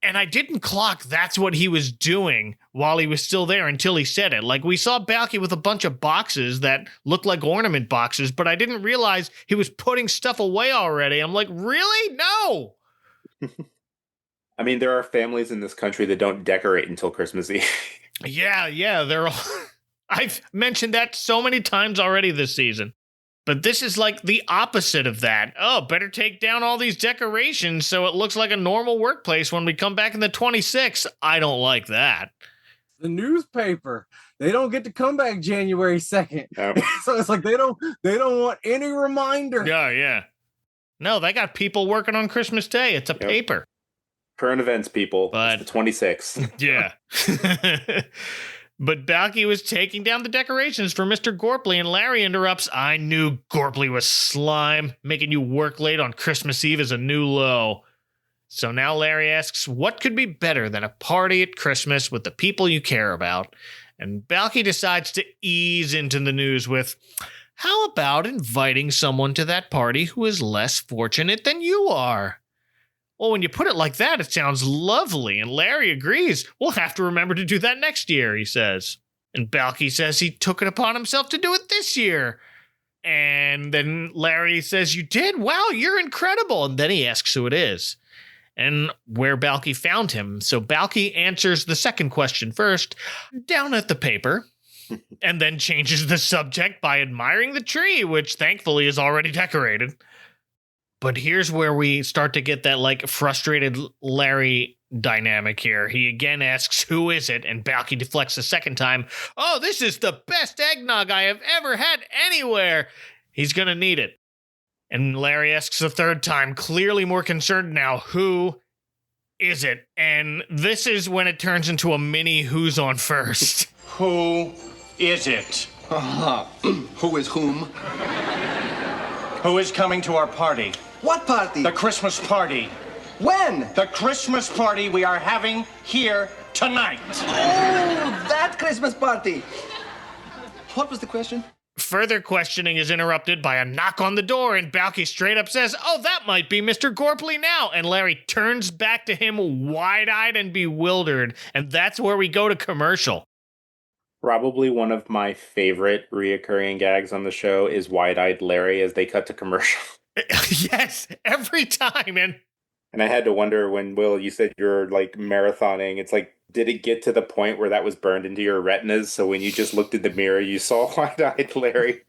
And I didn't clock that's what he was doing while he was still there until he said it. Like, we saw Balki with a bunch of boxes that looked like ornament boxes, but I didn't realize he was putting stuff away already. I'm like, really? No! I mean, there are families in this country that don't decorate until Christmas Eve. Yeah, they're all... I've mentioned that so many times already this season. But this is like the opposite of that. Oh, better take down all these decorations so it looks like a normal workplace when we come back in the 26th. I don't like that. The newspaper. They don't get to come back January 2nd. Nope. So it's like they don't want any reminder. Yeah. No, they got people working on Christmas Day. It's a paper. Current events, people. But it's the 26th. Yeah. But Balki was taking down the decorations for Mr. Gorpley, and Larry interrupts. I knew Gorpley was slime. Making you work late on Christmas Eve is a new low. So now Larry asks, what could be better than a party at Christmas with the people you care about? And Balki decides to ease into the news with, how about inviting someone to that party who is less fortunate than you are? Well, when you put it like that, it sounds lovely, and Larry agrees. We'll have to remember to do that next year, he says. And Balki says he took it upon himself to do it this year. And then Larry says, you did? Wow, you're incredible. And then he asks who it is and where Balki found him. So Balki answers the second question first, down at the paper, and then changes the subject by admiring the tree, which thankfully is already decorated. But here's where we start to get that, like, frustrated Larry dynamic here. He again asks, who is it? And Balki deflects the second time. Oh, this is the best eggnog I have ever had anywhere. He's going to need it. And Larry asks the third time, clearly more concerned now. Who is it? And this is when it turns into a mini Who's on First. Who is it? Who is whom? Who is coming to our party? What party? The Christmas party. When? The Christmas party we are having here tonight. Oh, that Christmas party. What was the question? Further questioning is interrupted by a knock on the door, and Balki straight up says, "Oh, that might be Mr. Gorpley now." And Larry turns back to him wide-eyed and bewildered, and that's where we go to commercial. Probably one of my favorite reoccurring gags on the show is wide-eyed Larry as they cut to commercial. Yes, every time. And I had to wonder when, Will, you said you're like marathoning, it's like, did it get to the point where that was burned into your retinas? So when you just looked in the mirror, you saw wide-eyed Larry?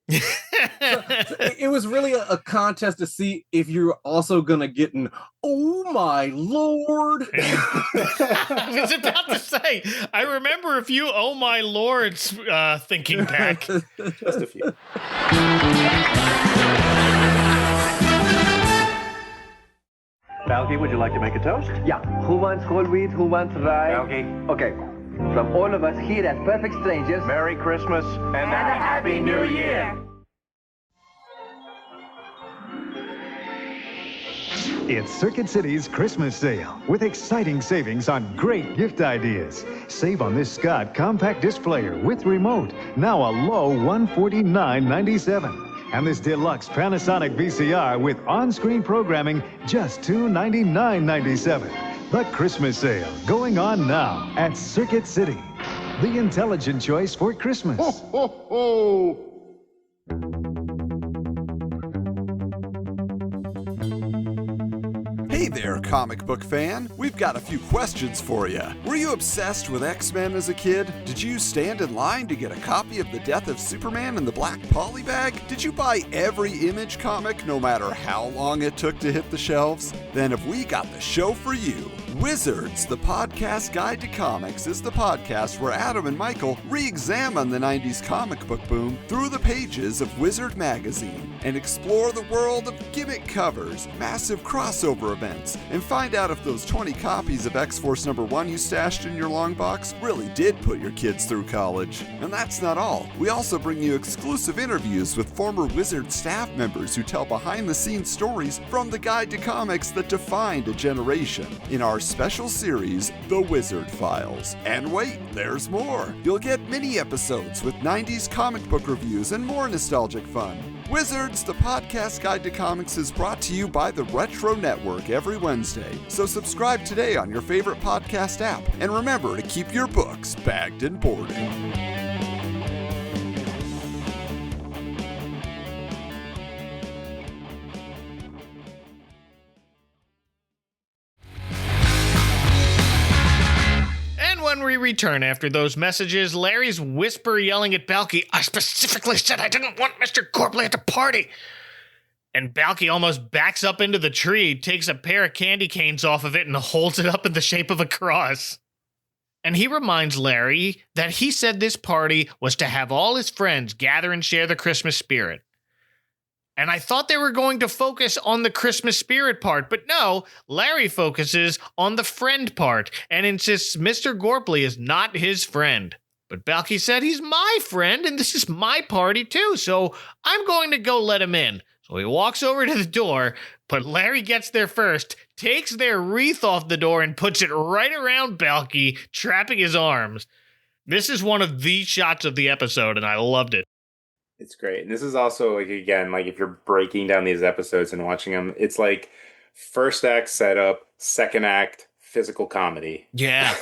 It was really a contest to see if you're also gonna get an "Oh my lord." I was about to say, I remember a few "Oh my lords" thinking back. Just a few. Balki, would you like to make a toast? Yeah. Who wants whole wheat? Who wants rye? Balki. Okay. From all of us here at Perfect Strangers. Merry Christmas and a Happy New Year. It's Circuit City's Christmas sale with exciting savings on great gift ideas. Save on this Scott compact disc player with remote, now a low $149.97. And this deluxe Panasonic VCR with on-screen programming, just $299.97. The Christmas sale going on now at Circuit City. The intelligent choice for Christmas. Ho, ho, ho. Hey there, comic book fan. We've got a few questions for you. Were you obsessed with X-Men as a kid? Did you stand in line to get a copy of The Death of Superman in the black polybag? Did you buy every Image comic, no matter how long it took to hit the shelves? Then have we got the show for you. Wizards, the podcast guide to comics, is the podcast where Adam and Michael re-examine the 90s comic book boom through the pages of Wizard magazine and explore the world of gimmick covers, massive crossover events, and find out if those 20 copies of X-Force #1 you stashed in your long box really did put your kids through college. And that's not all. We also bring you exclusive interviews with former Wizard staff members who tell behind-the-scenes stories from the guide to comics that defined a generation in our special series, The Wizard Files. And wait, there's more. You'll get mini episodes with 90s comic book reviews and more nostalgic fun. Wizards, the podcast guide to comics, is brought to you by the Retro Network every Wednesday. So subscribe today on your favorite podcast app. And remember to keep your books bagged and boarded. When we return after those messages, Larry's whisper yelling at Balki, "I specifically said I didn't want Mr. Gorpley at the party." And Balki almost backs up into the tree, takes a pair of candy canes off of it, and holds it up in the shape of a cross. And he reminds Larry that he said this party was to have all his friends gather and share the Christmas spirit. And I thought they were going to focus on the Christmas spirit part, but no, Larry focuses on the friend part and insists Mr. Gorpley is not his friend. But Balki said he's my friend and this is my party too, so I'm going to go let him in. So he walks over to the door, but Larry gets there first, takes their wreath off the door and puts it right around Balki, trapping his arms. This is one of the shots of the episode and I loved it. It's great. And this is also, like, again, like if you're breaking down these episodes and watching them, it's like first act setup, second act physical comedy. Yeah.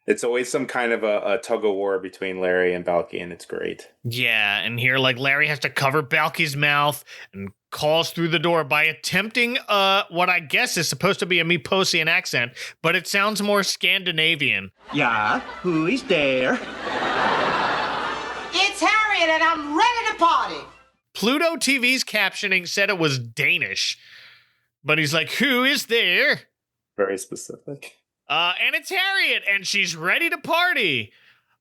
It's always some kind of a tug of war between Larry and Balki, and it's great. Yeah, and here, like, Larry has to cover Balki's mouth and calls through the door by attempting what I guess is supposed to be a Mypiot accent, but it sounds more Scandinavian. Yeah, who is there? It's Harriet and I'm ready to party. Pluto TV's captioning said it was Danish, but he's like, "Who is there?" Very specific. And it's Harriet, and she's ready to party,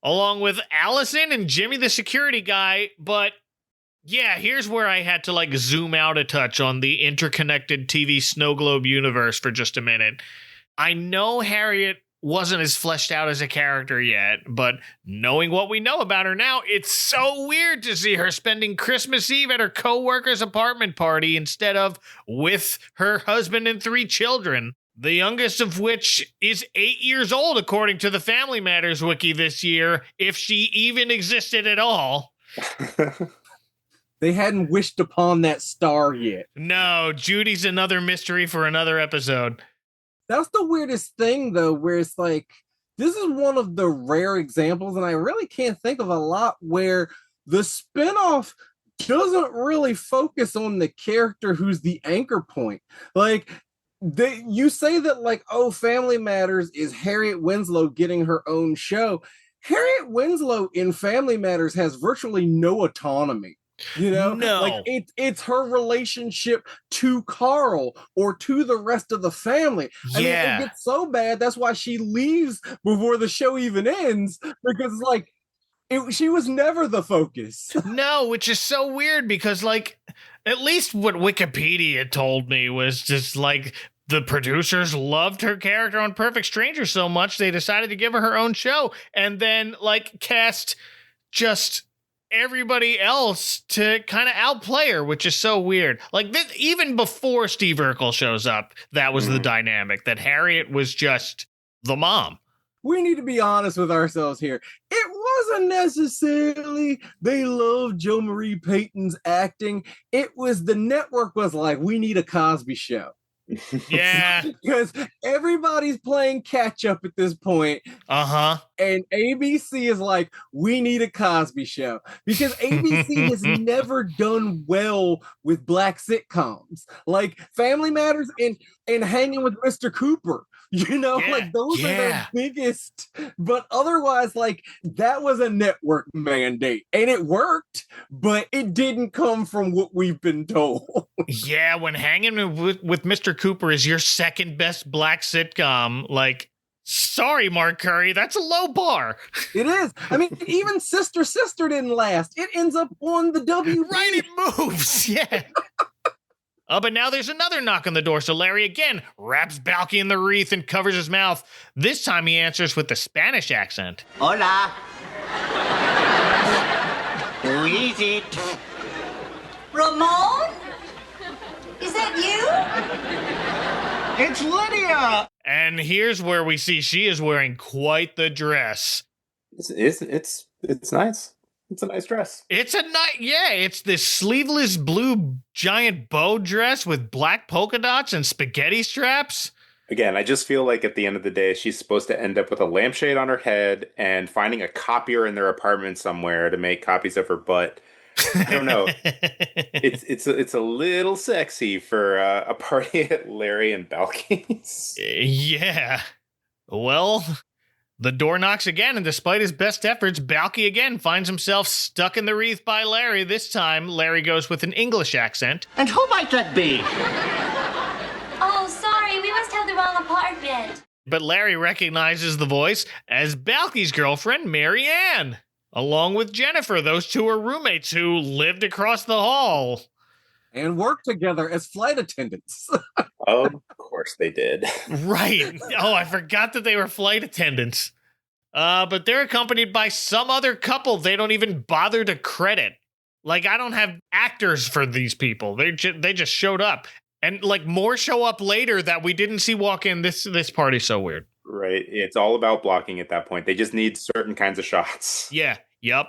along with Allison and Jimmy the security guy. But yeah, here's where I had to like zoom out a touch on the interconnected TV snow globe universe for just a minute. I know Harriet wasn't as fleshed out as a character yet, but knowing what we know about her now, it's so weird to see her spending Christmas Eve at her co-worker's apartment party instead of with her husband and 3 children, the youngest of which is 8 years old, according to the Family Matters wiki this year, if she even existed at all. They hadn't wished upon that star yet. No, Judy's another mystery for another episode. That's the weirdest thing, though, where it's like, this is one of the rare examples, and I really can't think of a lot where the spinoff doesn't really focus on the character who's the anchor point. Like, you say that, like, oh, Family Matters is Harriet Winslow getting her own show. Harriet Winslow in Family Matters has virtually no autonomy. You know, like it's her relationship to Carl or to the rest of the family. I mean, it gets so bad. That's why she leaves before the show even ends, because like she was never the focus. No, which is so weird because like at least what Wikipedia told me was just like the producers loved her character on Perfect Stranger so much they decided to give her own show and then like cast just everybody else to kind of outplay her, which is so weird. Like even before Steve Urkel shows up, that was the dynamic, that Harriet was just the mom. We need to be honest with ourselves here. It wasn't necessarily they loved Jo Marie Payton's acting. It was the network was like, we need a Cosby Show. Yeah. Because everybody's playing catch up at this point. Uh-huh. And ABC is like, we need a Cosby Show. Because ABC has never done well with black sitcoms. Like Family Matters and Hanging with Mr. Cooper. You know, like those are their biggest, but otherwise, like that was a network mandate and it worked, but it didn't come from what we've been told. Yeah, when Hanging with Mr. Cooper is your second best black sitcom, like, sorry, Mark Curry, that's a low bar. It is. I mean, even Sister didn't last. It ends up on the WB. Right, it moves. Yeah. But now there's another knock on the door, so Larry again wraps Balki in the wreath and covers his mouth. This time he answers with the Spanish accent. Hola. Who is it? Ramon? Is that you? It's Lydia! And here's where we see she is wearing quite the dress. It's nice. It's a nice dress. It's this sleeveless blue giant bow dress with black polka dots and spaghetti straps. Again, I just feel like at the end of the day, she's supposed to end up with a lampshade on her head and finding a copier in their apartment somewhere to make copies of her butt. I don't know. It's a little sexy for a party at Larry and Balki's. Yeah. Well, the door knocks again, and despite his best efforts, Balki again finds himself stuck in the wreath by Larry. This time, Larry goes with an English accent. And who might that be? Oh, sorry, we must have the wrong apartment. But Larry recognizes the voice as Balki's girlfriend, Mary Ann. Along with Jennifer, those two are roommates who lived across the hall. And worked together as flight attendants. Of course they did. Right. Oh, I forgot that they were flight attendants. But they're accompanied by some other couple they don't even bother to credit. Like, I don't have actors for these people. They just showed up. And, like, more show up later that we didn't see walk in. This party's so weird. Right. It's all about blocking at that point. They just need certain kinds of shots. Yeah. Yep.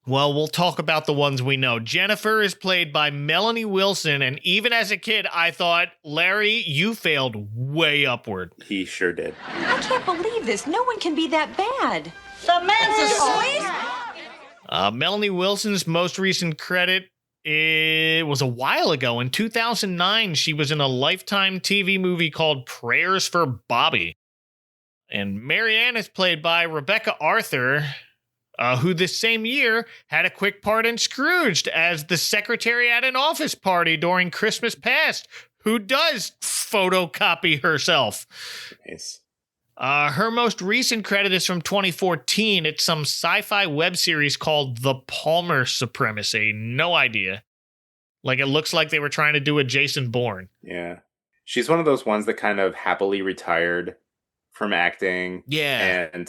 Well, we'll talk about the ones we know. Jennifer is played by Melanie Wilson, and even as a kid, I thought, Larry, you failed way upward. He sure did. I can't believe this. No one can be that bad. The man's a Melanie Wilson's most recent credit, it was a while ago. In 2009, she was in a Lifetime TV movie called Prayers for Bobby. And Marianne is played by Rebecca Arthur, who this same year had a quick part in Scrooged as the secretary at an office party during Christmas Past, who does photocopy herself. Nice. Her most recent credit is from 2014. It's some sci-fi web series called The Palmer Supremacy. No idea. Like, it looks like they were trying to do a Jason Bourne. Yeah. She's one of those ones that kind of happily retired from acting. Yeah. And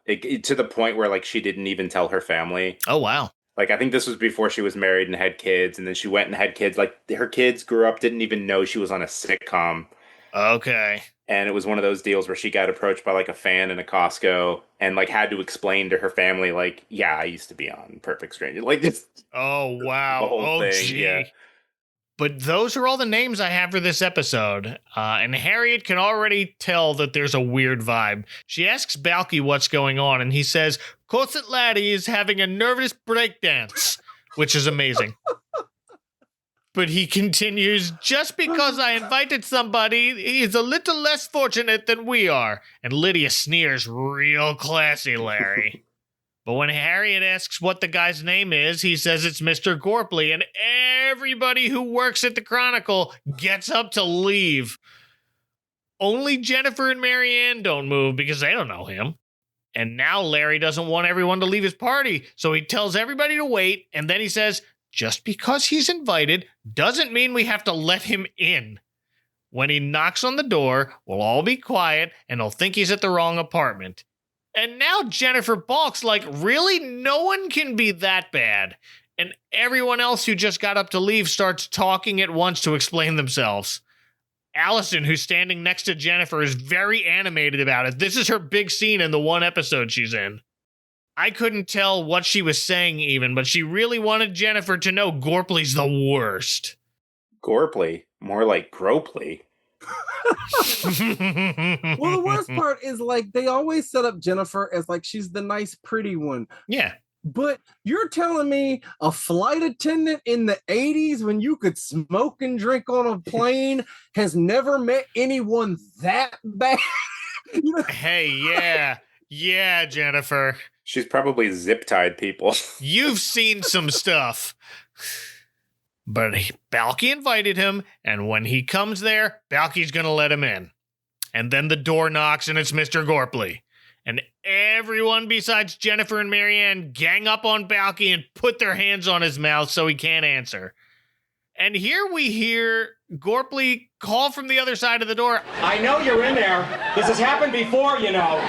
it to the point where like she didn't even tell her family. Oh, wow. Like, I think this was before she was married and had kids, and then she went and had kids. Like, her kids grew up, didn't even know she was on a sitcom. Okay. And it was one of those deals where she got approached by, like, a fan in a Costco and, like, had to explain to her family, like, yeah, I used to be on Perfect Stranger. Like, it's... Oh, wow. The whole thing, gee. yeah. But those are all the names I have for this episode. And Harriet can already tell that there's a weird vibe. She asks Balki what's going on, and he says, Corset Laddie is having a nervous breakdance, which is amazing. But he continues, just because I invited somebody, he's a little less fortunate than we are. And Lydia sneers, real classy, Larry. But when Harriet asks what the guy's name is, he says it's Mr. Gorpley, and everybody who works at the Chronicle gets up to leave. Only Jennifer and Marianne don't move because they don't know him. And now Larry doesn't want everyone to leave his party, so he tells everybody to wait, and then he says, just because he's invited doesn't mean we have to let him in. When he knocks on the door, we'll all be quiet, and he'll think he's at the wrong apartment. And now Jennifer balks, like, really? No one can be that bad. And everyone else who just got up to leave starts talking at once to explain themselves. Allison, who's standing next to Jennifer, is very animated about it. This is her big scene in the one episode she's in. I couldn't tell what she was saying even, but she really wanted Jennifer to know Gorpley's the worst. Gorpley? More like Gropley. Well, the worst part is like they always set up Jennifer as like she's the nice, pretty one. Yeah. But you're telling me a flight attendant in the 80s when you could smoke and drink on a plane has never met anyone that bad? Hey, yeah. Yeah, Jennifer. She's probably zip-tied people. You've seen some stuff. But Balki invited him, and when he comes there, Balki's going to let him in. And then the door knocks, and it's Mr. Gorpley. And everyone besides Jennifer and Marianne gang up on Balki and put their hands on his mouth so he can't answer. And here we hear Gorpley call from the other side of the door. I know you're in there. This has happened before, you know.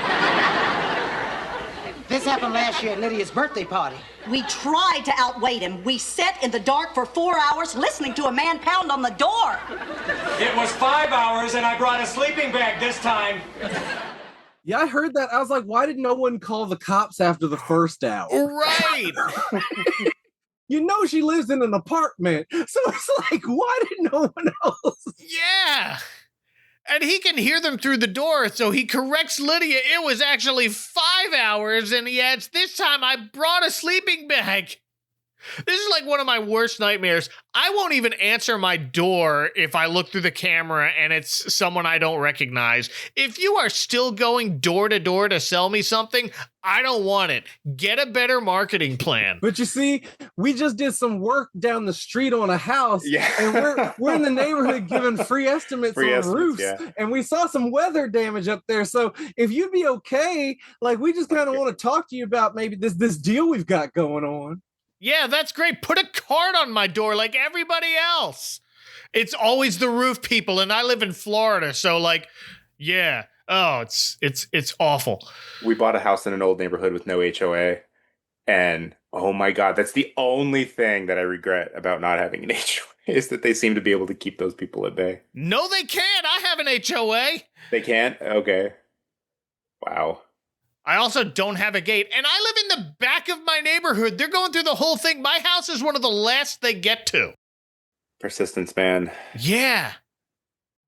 This happened last year at Lydia's birthday party. We tried to outwait him. We sat in the dark for 4 hours listening to a man pound on the door. It was 5 hours, and I brought a sleeping bag this time. Yeah, I heard that. I was like, why did no one call the cops after the first hour? Right. You know she lives in an apartment. So it's like, why did no one else? Yeah. And he can hear them through the door, so he corrects Lydia. It was actually 5 hours, and he adds, this time I brought a sleeping bag. This is like one of my worst nightmares. I won't even answer my door if I look through the camera and it's someone I don't recognize. If you are still going door to door to sell me something, I don't want it. Get a better marketing plan. But you see, we just did some work down the street on a house, and we're in the neighborhood giving free estimates on roofs, and we saw some weather damage up there. So if you'd be okay, like we just kind of want to talk to you about maybe this deal we've got going on. Yeah, that's great. Put a card on my door like everybody else. It's always the roof people, and I live in Florida, so like, yeah. Oh, it's awful. We bought a house in an old neighborhood with no HOA, and oh my God, that's the only thing that I regret about not having an HOA is that they seem to be able to keep those people at bay. No, they can't. I have an HOA. They can't? Okay. Wow. I also don't have a gate, and I live in the back of my neighborhood. They're going through the whole thing. My house is one of the last they get to. Persistence, man. Yeah.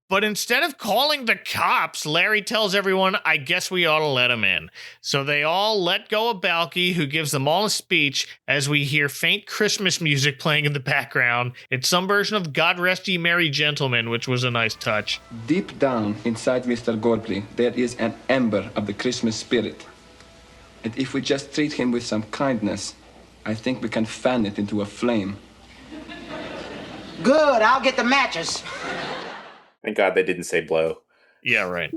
But instead of calling the cops, Larry tells everyone, I guess we ought to let him in. So they all let go of Balki, who gives them all a speech as we hear faint Christmas music playing in the background. It's some version of God Rest Ye Merry Gentlemen, which was a nice touch. Deep down inside Mr. Gorpley, there is an ember of the Christmas spirit. And if we just treat him with some kindness, I think we can fan it into a flame. Good, I'll get the matches. Thank God they didn't say blow. Yeah, right.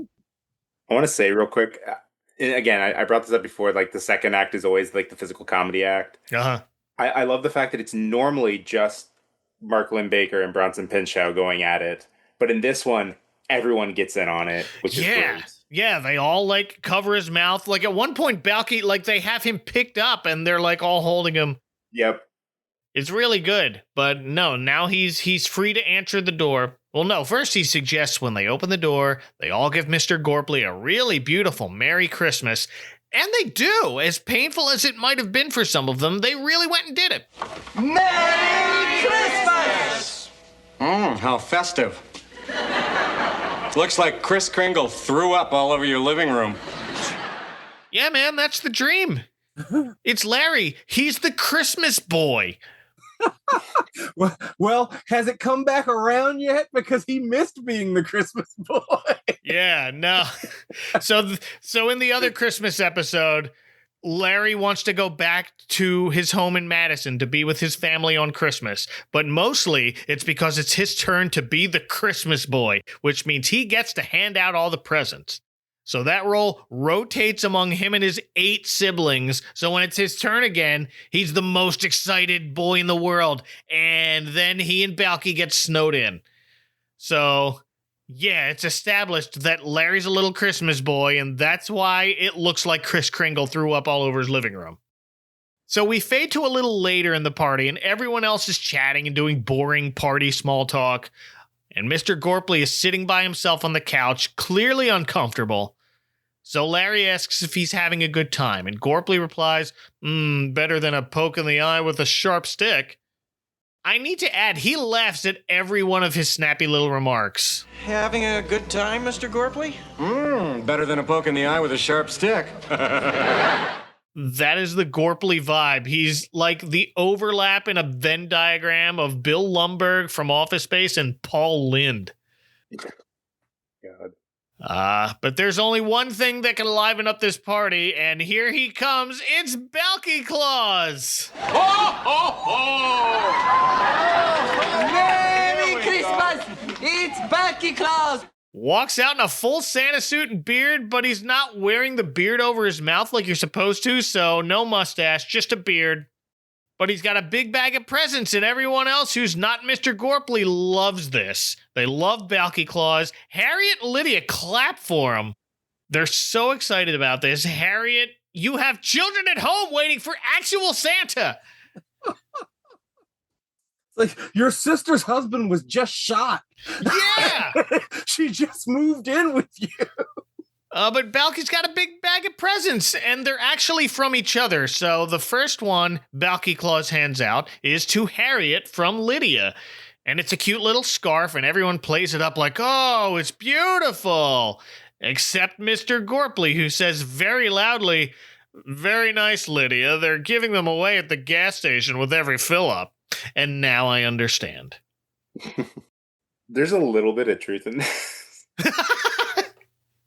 I want to say real quick, again, I brought this up before, like the second act is always like the physical comedy act. Uh-huh. I love the fact that it's normally just Mark Lynn-Baker and Bronson Pinchot going at it. But in this one, everyone gets in on it, which is great. Yeah, they all like cover his mouth. Like at one point, Balki, like they have him picked up and they're like all holding him. Yep. It's really good. But no, now he's free to answer the door. Well, no, first he suggests when they open the door, they all give Mr. Gorpley a really beautiful Merry Christmas. And they do. As painful as it might have been for some of them, they really went and did it. Merry Christmas! How festive. Looks like Kris Kringle threw up all over your living room. Yeah, man, that's the dream. It's Larry. He's the Christmas boy. Well, has it come back around yet? Because he missed being the Christmas boy. Yeah, no. So in the other Christmas episode, Larry wants to go back to his home in Madison to be with his family on Christmas. But mostly it's because it's his turn to be the Christmas boy, which means he gets to hand out all the presents. So that role rotates among him and his 8 siblings. So when it's his turn again, he's the most excited boy in the world. And then he and Balki get snowed in. So yeah, it's established that Larry's a little Christmas boy, and that's why it looks like Kris Kringle threw up all over his living room. So we fade to a little later in the party, and everyone else is chatting and doing boring party small talk. And Mr. Gorpley is sitting by himself on the couch, clearly uncomfortable. So Larry asks if he's having a good time, and Gorpley replies, better than a poke in the eye with a sharp stick. I need to add, he laughs at every one of his snappy little remarks. Having a good time, Mr. Gorpley? Better than a poke in the eye with a sharp stick. That is the Gorpley vibe. He's like the overlap in a Venn diagram of Bill Lumbergh from Office Space and Paul Lynde. God. But there's only one thing that can liven up this party, and here he comes. It's Balki Claus! Ho, ho, ho! Merry Christmas! It's Balki Claus! Walks out in a full Santa suit and beard, but he's not wearing the beard over his mouth like you're supposed to, so no mustache, just a beard. But he's got a big bag of presents, and everyone else who's not Mr. Gorpley loves this. They love Balki Claus. Harriet and Lydia clap for him. They're so excited about this. Harriet, you have children at home waiting for actual Santa. Like, your sister's husband was just shot. Yeah! She just moved in with you. But Balki's got a big bag of presents, and they're actually from each other. So the first one Balki Claus hands out is to Harriet from Lydia. And it's a cute little scarf, and everyone plays it up like, oh, it's beautiful. Except Mr. Gorpley, who says very loudly, very nice, Lydia. They're giving them away at the gas station with every fill-up. And now I understand. There's a little bit of truth in this.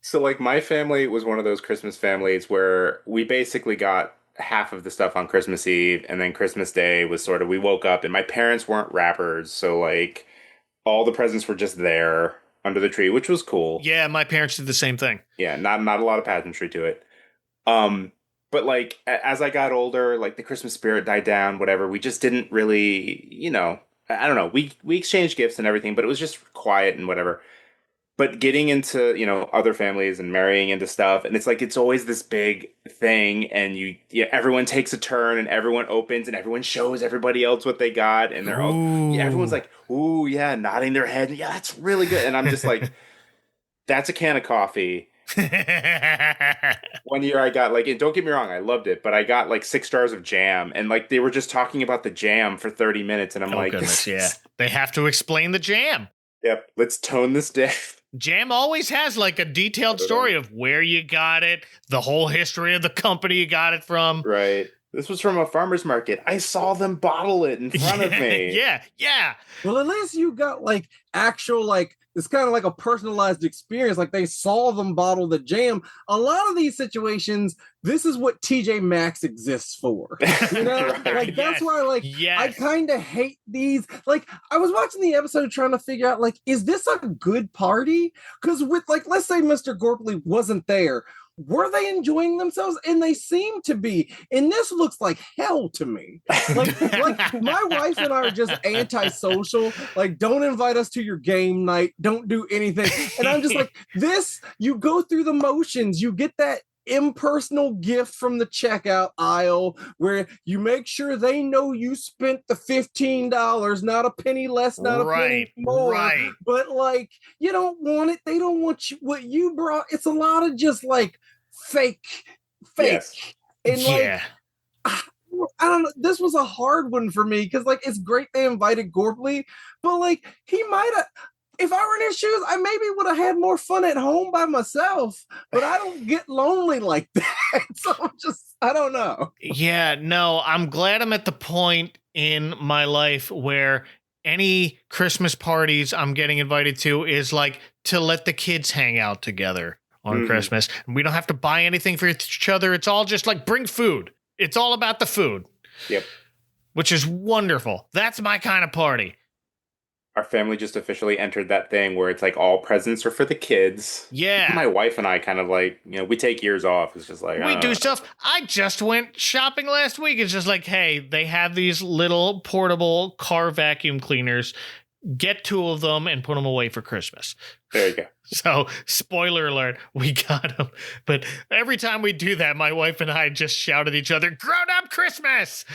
So, like, my family was one of those Christmas families where we basically got half of the stuff on Christmas Eve, and then Christmas Day was sort of, we woke up, and my parents weren't rappers, so, like, all the presents were just there under the tree, which was cool. Yeah, my parents did the same thing. Yeah, not a lot of pageantry to it. But, like, as I got older, like, the Christmas spirit died down, whatever, we just didn't really, you know, I don't know, we exchanged gifts and everything, but it was just quiet and whatever. But getting into, you know, other families and marrying into stuff, and it's like, it's always this big thing, and everyone takes a turn, and everyone opens, and everyone shows everybody else what they got, and they're all, everyone's like, ooh, yeah, nodding their head, yeah, that's really good, and I'm just like, that's a can of coffee. One year I got, like, and don't get me wrong, I loved it, but I got like 6 jars of jam, and like they were just talking about the jam for 30 minutes, and I'm like, goodness, yeah, they have to explain the jam. Yep, let's tone this down. Jam always has like a detailed story of where you got it, the whole history of the company you got it from. Right. This was from a farmer's market. I saw them bottle it in front of me. Yeah. Well, at least you got like actual, like, it's kind of like a personalized experience. Like, they saw them bottle the jam. A lot of these situations, this is what TJ Maxx exists for. You know, Right, like, that's why, like, yes. I kind of hate these. Like, I was watching the episode trying to figure out, like, is this a good party? Because with, like, let's say Mr. Gorpley wasn't there. were they enjoying themselves? And they seem to be. And this looks like hell to me. Like my wife and I are just antisocial. Like, don't invite us to your game night. Don't do anything. And I'm just like, this, you go through the motions. You get that impersonal gift from the checkout aisle where you make sure they know you spent the $15, not a penny less, not a penny more. Right. But like, you don't want it. They don't want you, what you brought. It's a lot of just like fake. Yes. And like, I don't know. This was a hard one for me because like it's great they invited Gorpley, but like he might have. If I were in his shoes, I maybe would have had more fun at home by myself, but I don't get lonely like that. So I don't know. Yeah, no, I'm glad I'm at the point in my life where any Christmas parties I'm getting invited to is like to let the kids hang out together on Christmas. And we don't have to buy anything for each other. It's all just like bring food. It's all about the food. Yep. Which is wonderful. That's my kind of party. Our family just officially entered that thing where it's like all presents are for the kids. Yeah. My wife and I kind of like, we take years off. It's just like, we do stuff. I just went shopping last week. It's just like, hey, they have these little portable car vacuum cleaners. Get 2 of them and put them away for Christmas. There you go. So, spoiler alert, we got them. But every time we do that, my wife and I just shout at each other, grown up Christmas.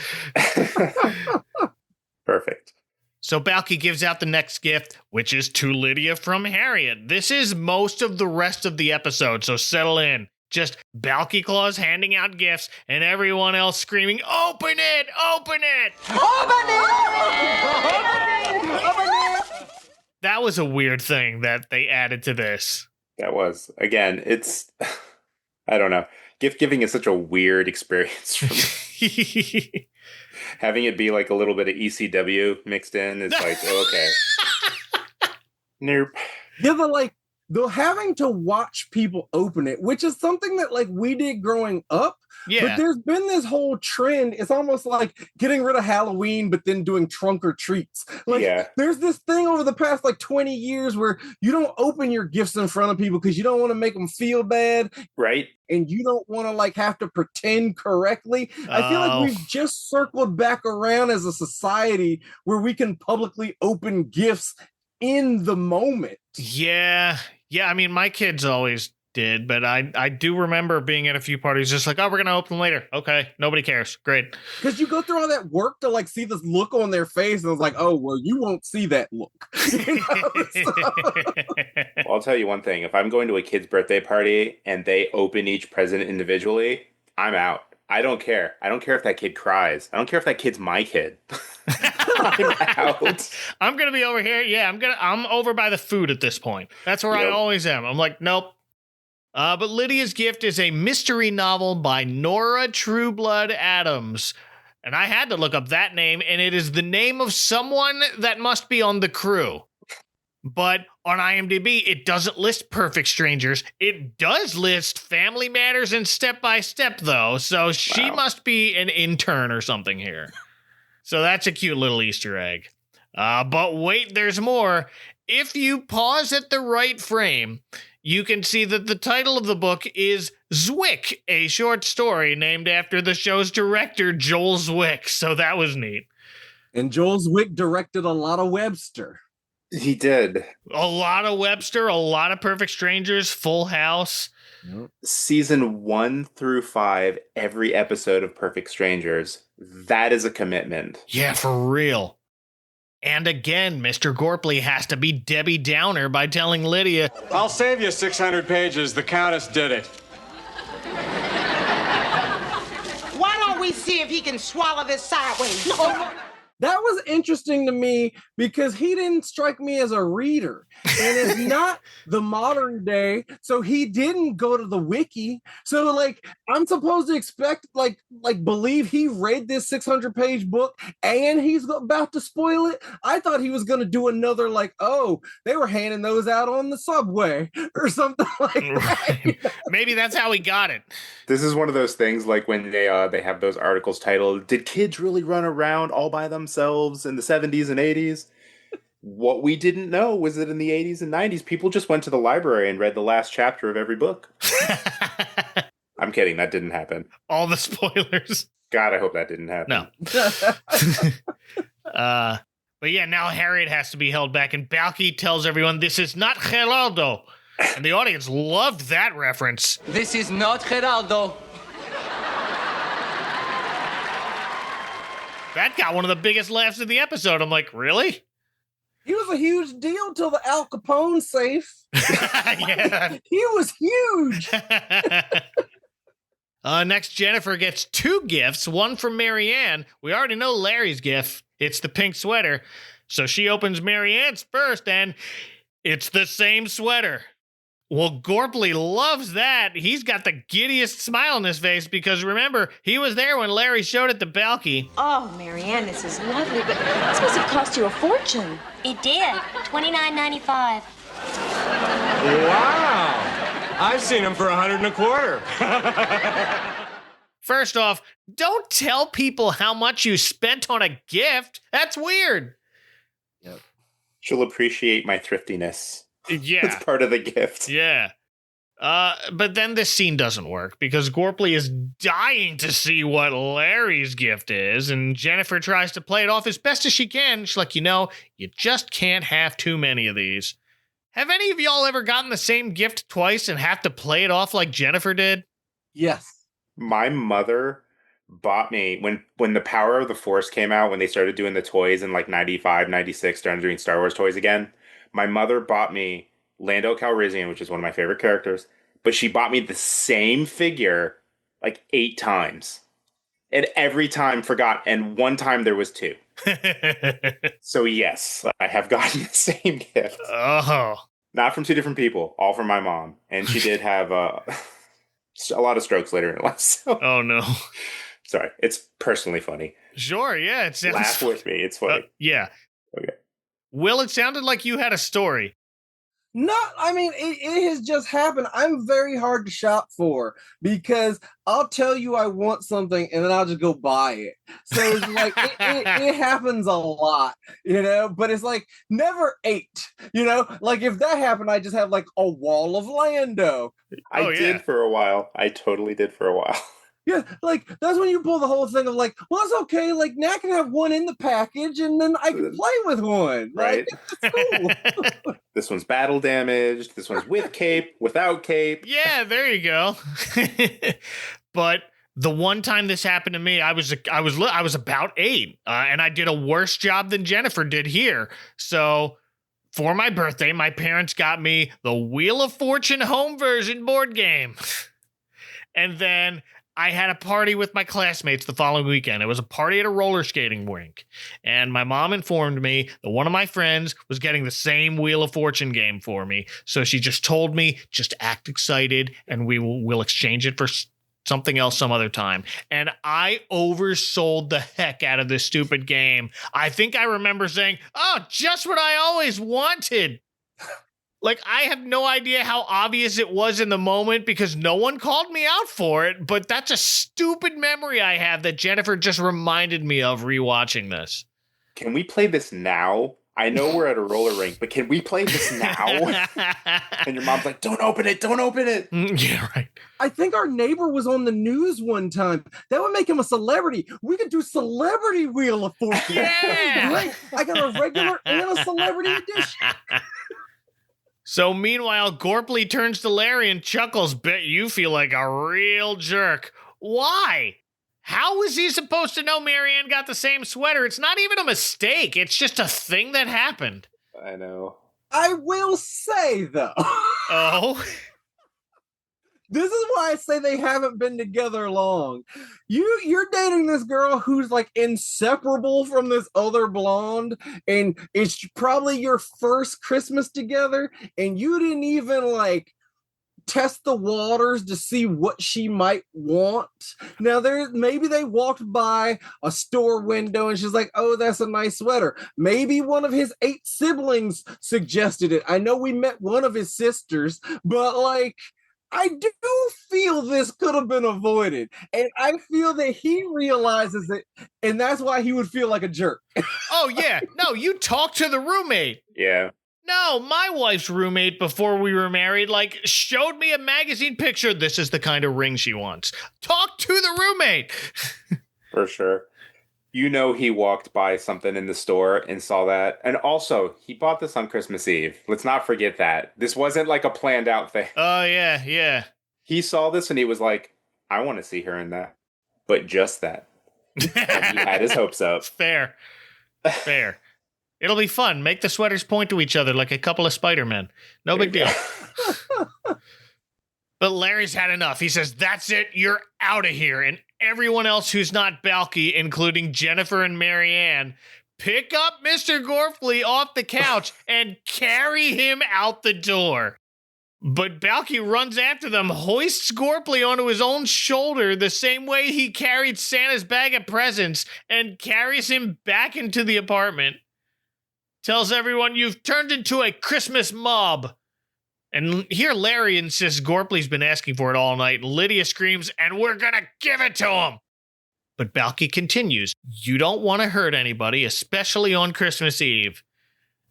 Perfect. So Balki gives out the next gift, which is to Lydia from Harriet. This is most of the rest of the episode, so settle in. Just Balki Claus handing out gifts and everyone else screaming, open it, open it! Open it! Open it! That was a weird thing that they added to this. That was. Again, it's, I don't know. Gift giving is such a weird experience for me. Having it be like a little bit of ECW mixed in is like, okay. Nope. Yeah, but like, though having to watch people open it, which is something that like we did growing up. Yeah. But there's been this whole trend. It's almost like getting rid of Halloween, but then doing trunk or treats. Like there's this thing over the past like 20 years where you don't open your gifts in front of people because you don't want to make them feel bad. Right. And you don't want to like have to pretend correctly. I feel like we've just circled back around as a society where we can publicly open gifts in the moment. Yeah. Yeah. I mean, my kids always did, but I do remember being at a few parties just like, oh, we're going to open them later. Okay. Nobody cares. Great. Because you go through all that work to like see this look on their face. And it's like, oh, well, you won't see that look. Well, I'll tell you one thing. If I'm going to a kid's birthday party and they open each present individually, I'm out. I don't care. I don't care if that kid cries. I don't care if that kid's my kid. I'm out. I'm going to be over here. Yeah, I'm over by the food at this point. That's where I always am. I'm like, nope. But Lydia's gift is a mystery novel by Nora Trueblood Adams. And I had to look up that name, and it is the name of someone that must be on the crew. But on IMDb, it doesn't list Perfect Strangers. It does list Family Matters and Step by Step, though. So she must be an intern or something here. So that's a cute little Easter egg. But wait, there's more. If you pause at the right frame, you can see that the title of the book is Zwick, a short story named after the show's director, Joel Zwick. So that was neat. And Joel Zwick directed a lot of Webster. He did. A lot of Webster, a lot of Perfect Strangers, Full House. Yep. Season 1 through 5, every episode of Perfect Strangers. That is a commitment. Yeah, for real. And again, Mr. Gorpley has to be Debbie Downer by telling Lydia, I'll save you 600 pages. The Countess did it. Why don't we see if he can swallow this sideways? That was interesting to me because he didn't strike me as a reader and it's not the modern day. So he didn't go to the wiki. So like, I'm supposed to expect like believe he read this 600-page book and he's about to spoil it. I thought he was going to do another like, oh, they were handing those out on the subway or something like that. Right. Maybe that's how he got it. This is one of those things like when they have those articles titled, Did Kids Really Run Around All by Themselves in the 70s and 80s? what we didn't know was that in the 80s and 90s, people just went to the library and read the last chapter of every book. I'm kidding. That didn't happen. All the spoilers. God, I hope that didn't happen. No. But yeah, now Harriet has to be held back, and Balki tells everyone this is not Geraldo. And the audience loved that reference. This is not Geraldo. That got one of the biggest laughs of the episode. I'm like, really? He was a huge deal till the Al Capone safe. Yeah. He was huge. Next, Jennifer gets 2 gifts, one from Marianne. We already know Larry's gift. It's the pink sweater. So she opens Marianne's first, and it's the same sweater. Well, Gorpley loves that. He's got the giddiest smile on his face because, remember, he was there when Larry showed it to Balki. Oh, Marianne, this is lovely, but this must have cost you a fortune. It did. $29.95. Wow. I've seen them for $125. First off, don't tell people how much you spent on a gift. That's weird. Yep. She'll appreciate my thriftiness. Yeah. It's part of the gift. Yeah. But then this scene doesn't work because Gorpley is dying to see what Larry's gift is, and Jennifer tries to play it off as best as she can. She's like, you just can't have too many of these. Have any of y'all ever gotten the same gift twice and have to play it off like Jennifer did? Yes. My mother bought me, when the Power of the Force came out, when they started doing the toys in like 95, 96, started doing Star Wars toys again, my mother bought me Lando Calrissian, which is one of my favorite characters, but she bought me the same figure like 8 times. And every time forgot, and one time there was 2. So yes, I have gotten the same gift. Oh. Not from 2 different people, all from my mom. And she did have a lot of strokes later in life. So. Oh, no. Sorry, it's personally funny. Sure, yeah. It sounds Laugh with me, it's funny. Yeah. Okay. Will, it sounded like you had a story. It has just happened. I'm very hard to shop for because I'll tell you I want something and then I'll just go buy it. So it's like, it happens a lot, but it's like never 8, like if that happened, I just have like a wall of Lando. I did for a while. I totally did for a while. Yeah, like that's when you pull the whole thing of like, well, it's okay. Like now I can have one in the package, and then I can play with one. Right? Like, it's cool. This one's battle damaged. This one's with cape, without cape. Yeah, there you go. But the one time this happened to me, I was about 8, and I did a worse job than Jennifer did here. So for my birthday, my parents got me the Wheel of Fortune home version board game, and then I had a party with my classmates the following weekend. It was a party at a roller skating rink. And my mom informed me that one of my friends was getting the same Wheel of Fortune game for me. So she just told me, just act excited and we'll exchange it for something else some other time. And I oversold the heck out of this stupid game. I think I remember saying, oh, just what I always wanted. Like, I have no idea how obvious it was in the moment because no one called me out for it, but that's a stupid memory I have that Jennifer just reminded me of rewatching this. Can we play this now? I know we're at a roller rink, but can we play this now? And your mom's like, don't open it, don't open it. Yeah, right. I think our neighbor was on the news one time. That would make him a celebrity. We could do Celebrity Wheel of Fortune. Yeah. Great. I got a regular and a celebrity edition. So meanwhile, Gorpley turns to Larry and chuckles, bet you feel like a real jerk. Why? How was he supposed to know Marianne got the same sweater? It's not even a mistake. It's just a thing that happened. I know. I will say, though. Oh? This is why I say they haven't been together long. You're dating this girl who's like inseparable from this other blonde, and it's probably your first Christmas together, and you didn't even like test the waters to see what she might want. Now maybe they walked by a store window and she's like, oh, that's a nice sweater. Maybe one of his 8 siblings suggested it. I know we met one of his sisters, but like, I do feel this could have been avoided. And I feel that he realizes it, and that's why he would feel like a jerk. Oh, yeah. No, you talk to the roommate. Yeah. No, my wife's roommate before we were married, like, showed me a magazine picture. This is the kind of ring she wants. Talk to the roommate. For sure. You know he walked by something in the store and saw that. And also, he bought this on Christmas Eve. Let's not forget that. This wasn't like a planned out thing. Oh, yeah, yeah. He saw this and he was like, I want to see her in that. But just that. And he had his hopes up. Fair. Fair. It'll be fun. Make the sweaters point to each other like a couple of Spider-Men. No big deal. But Larry's had enough. He says, that's it. You're out of here. And everyone else who's not Balki, including Jennifer and Marianne, pick up Mr. Gorpley off the couch and carry him out the door. But Balki runs after them, hoists Gorpley onto his own shoulder the same way he carried Santa's bag of presents, and carries him back into the apartment. Tells everyone, you've turned into a Christmas mob. And here Larry insists Gorpley's been asking for it all night. Lydia screams, and we're gonna give it to him. But Balki continues, you don't want to hurt anybody, especially on Christmas Eve.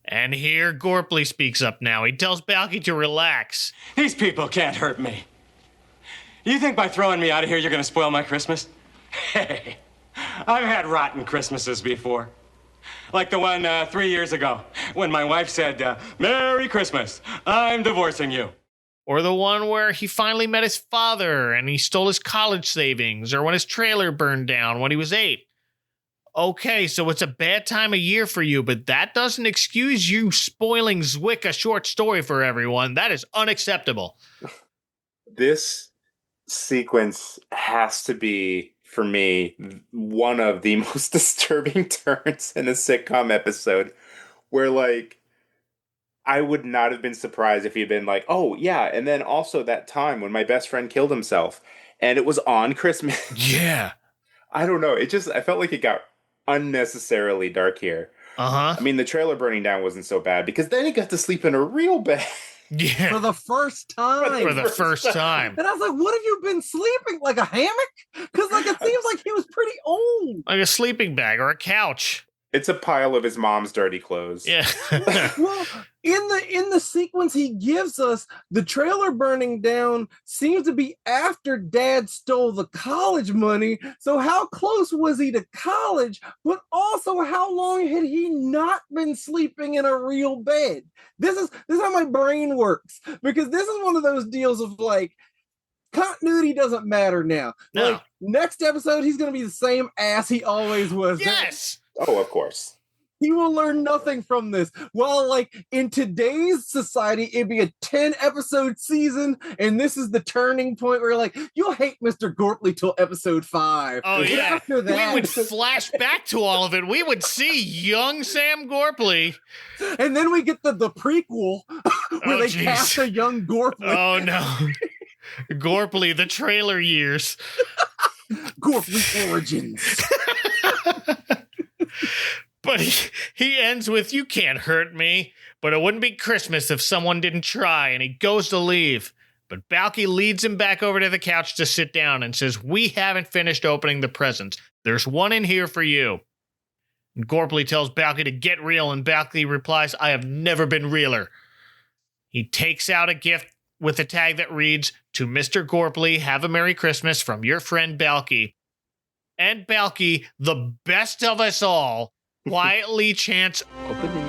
And here Gorpley speaks up now. He tells Balki to relax. These people can't hurt me. You think by throwing me out of here you're gonna spoil my Christmas? Hey, I've had rotten Christmases before. Like the one 3 years ago, when my wife said, Merry Christmas, I'm divorcing you. Or the one where he finally met his father and he stole his college savings, or when his trailer burned down when he was 8. Okay, so it's a bad time of year for you, but that doesn't excuse you spoiling Zwick a short story for everyone. That is unacceptable. This sequence has to be, for me, one of the most disturbing turns in a sitcom episode, where, like, I would not have been surprised if he'd been like, oh, yeah, and then also that time when my best friend killed himself, and it was on Christmas. Yeah. I don't know. I felt like it got unnecessarily dark here. Uh-huh. I mean, the trailer burning down wasn't so bad, because then he got to sleep in a real bed. Yeah. For the first time. For the first time. And I was like, what have you been sleeping? Like a hammock? Because like it seems like he was pretty old. Like a sleeping bag or a couch. It's a pile of his mom's dirty clothes. Yeah. Well, in the sequence he gives us, the trailer burning down seems to be after Dad stole the college money. So how close was he to college? But also, how long had he not been sleeping in a real bed? This is how my brain works, because this is one of those deals of like, continuity doesn't matter now. No. Like next episode, he's going to be the same ass he always was. Yes. Oh, of course. He will learn nothing from this. Well, like in today's society, it'd be a 10-episode season, and this is the turning point where like you'll hate Mr. Gorpley till episode 5. Oh But yeah, after that, we would flash back to all of it. We would see young Sam Gorpley, and then we get the prequel where they geez. cast a young Gorpley. Oh no, Gorpley, the trailer years. Gorpley origins. But he ends with, you can't hurt me, but it wouldn't be Christmas if someone didn't try, and he goes to leave. But Balki leads him back over to the couch to sit down and says, we haven't finished opening the presents. There's one in here for you. And Gorpley tells Balki to get real, and Balki replies, I have never been realer. He takes out a gift with a tag that reads, to Mr. Gorpley, have a Merry Christmas from your friend Balki. And Balki, the best of us all, quietly chants, Open it.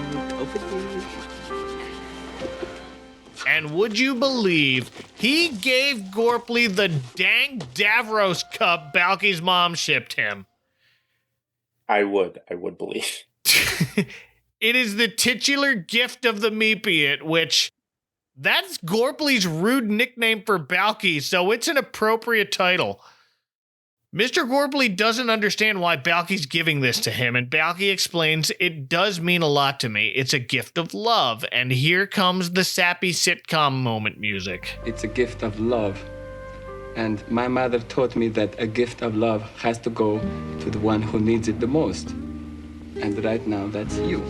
And would you believe he gave Gorpley the dang Davros cup Balki's mom shipped him? I would believe. It is the titular gift of the Mypiot, which that's Gorpley's rude nickname for Balki, so it's an appropriate title. Mr. Gorpley doesn't understand why Balki's giving this to him, and Balki explains, it does mean a lot to me. It's a gift of love, and here comes the sappy sitcom moment music. It's a gift of love. And my mother taught me that a gift of love has to go to the one who needs it the most. And right now, that's you.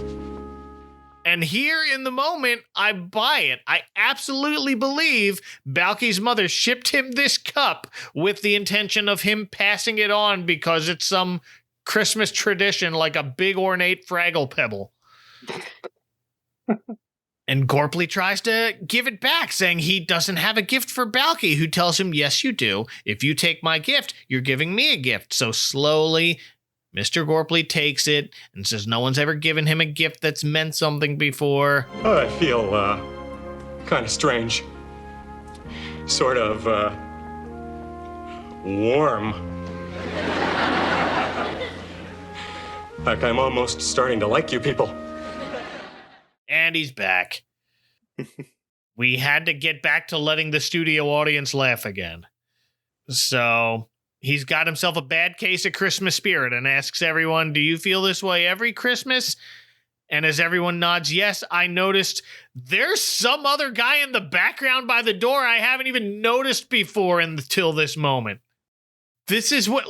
And here in the moment, I buy it. I absolutely believe Balki's mother shipped him this cup with the intention of him passing it on because it's some Christmas tradition like a big ornate Fraggle Pebble. And Gorpley tries to give it back, saying he doesn't have a gift for Balki, who tells him, yes, you do. If you take my gift, you're giving me a gift. So slowly, Mr. Gorpley takes it and says no one's ever given him a gift that's meant something before. I feel kind of strange. Sort of warm. Like I'm almost starting to like you people. And he's back. We had to get back to letting the studio audience laugh again. So he's got himself a bad case of Christmas spirit and asks everyone, do you feel this way every Christmas? And as everyone nods yes, I noticed there's some other guy in the background by the door I haven't even noticed before until this moment. This is what,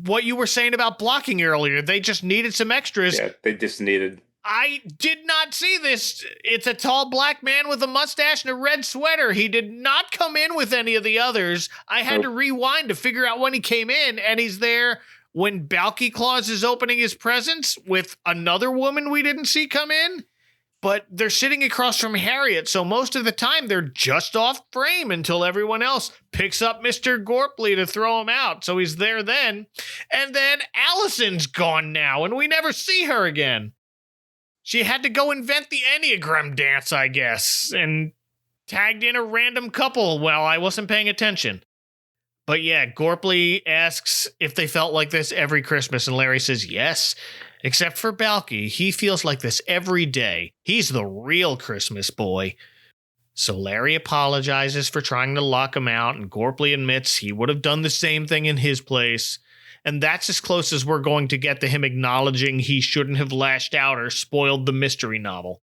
what you were saying about blocking earlier. They just needed some extras. Yeah, they just needed... I did not see this. It's a tall black man with a mustache and a red sweater. He did not come in with any of the others. I had to rewind to figure out when he came in, and he's there when Balki Claus is opening his presents with another woman we didn't see come in. But they're sitting across from Harriet, so most of the time they're just off frame until everyone else picks up Mr. Gorpley to throw him out. So he's there then. And then Allison's gone now, and we never see her again. She had to go invent the Enneagram dance, I guess, and tagged in a random couple while I wasn't paying attention. But yeah, Gorpley asks if they felt like this every Christmas, and Larry says yes, except for Balki. He feels like this every day. He's the real Christmas boy. So Larry apologizes for trying to lock him out, and Gorpley admits he would have done the same thing in his place. And that's as close as we're going to get to him acknowledging he shouldn't have lashed out or spoiled the mystery novel.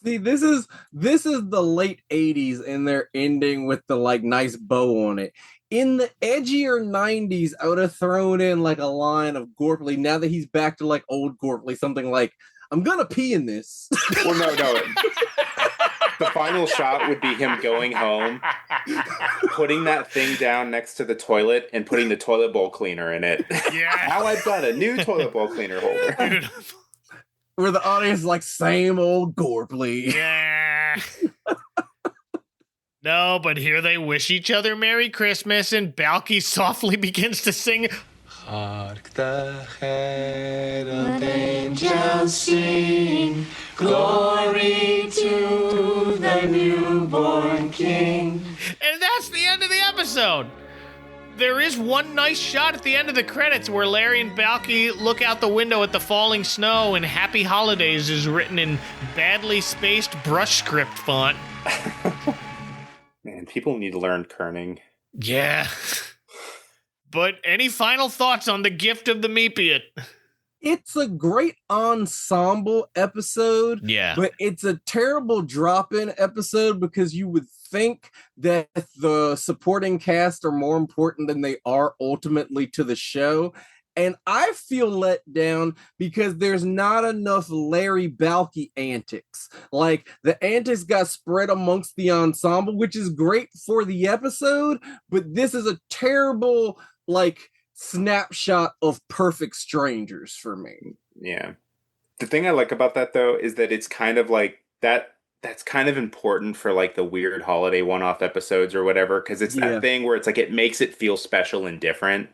See, this is the late 80s, and they're ending with the nice bow on it. In the edgier 90s, I would have thrown in a line of Gorpley, now that he's back to old Gorpley, something like, I'm gonna pee in this. Well, no. The final shot would be him going home, putting that thing down next to the toilet, and putting the toilet bowl cleaner in it. Yeah. Now I've got a new toilet bowl cleaner holder. Where the audience is same old Gorpley. Yeah. No, but here they wish each other Merry Christmas, and Balki softly begins to sing, Hark the herald angels sing, glory to the newborn king. And that's the end of the episode. There is one nice shot at the end of the credits where Larry and Balki look out the window at the falling snow, and Happy Holidays is written in badly spaced brush script font. Man, people need to learn kerning. Yeah. But any final thoughts on The Gift of the Mypiot? It's a great ensemble episode. Yeah. But it's a terrible drop-in episode because you would think that the supporting cast are more important than they are ultimately to the show. And I feel let down because there's not enough Larry Balki antics. The antics got spread amongst the ensemble, which is great for the episode, but this is a terrible, snapshot of perfect strangers for me. Yeah. The thing I like about that, though, is that it's kind of that's kind of important for the weird holiday one-off episodes or whatever, because it's that thing where it's it makes it feel special and different.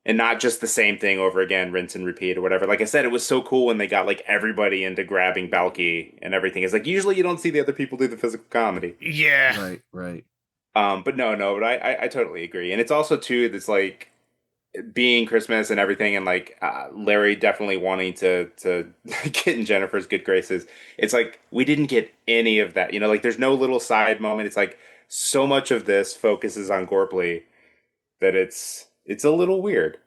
And not just the same thing over again, rinse and repeat or whatever. Like I said, it was so cool when they got everybody into grabbing Balki and everything. It's usually you don't see the other people do the physical comedy. Yeah. Right. But but I totally agree. And it's also too, this being Christmas and everything, and Larry definitely wanting to get in Jennifer's good graces. It's we didn't get any of that. There's no little side moment. It's so much of this focuses on Gorpley that it's a little weird.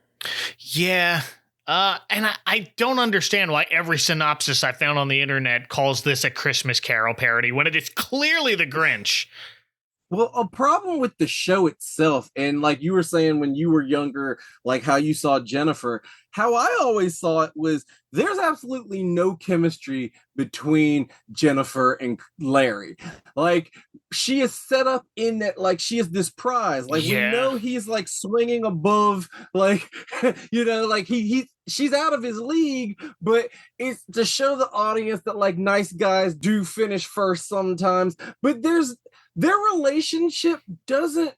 Yeah. And I don't understand why every synopsis I found on the internet calls this a Christmas Carol parody when it is clearly The Grinch. Well, a problem with the show itself, and like you were saying when you were younger, like how you saw Jennifer, how I always saw it was there's absolutely no chemistry between Jennifer and Larry. Like she is set up in that, like she is this prize. Like we know he's like swinging above, like like she's out of his league, but it's to show the audience that like nice guys do finish first sometimes. But their relationship doesn't,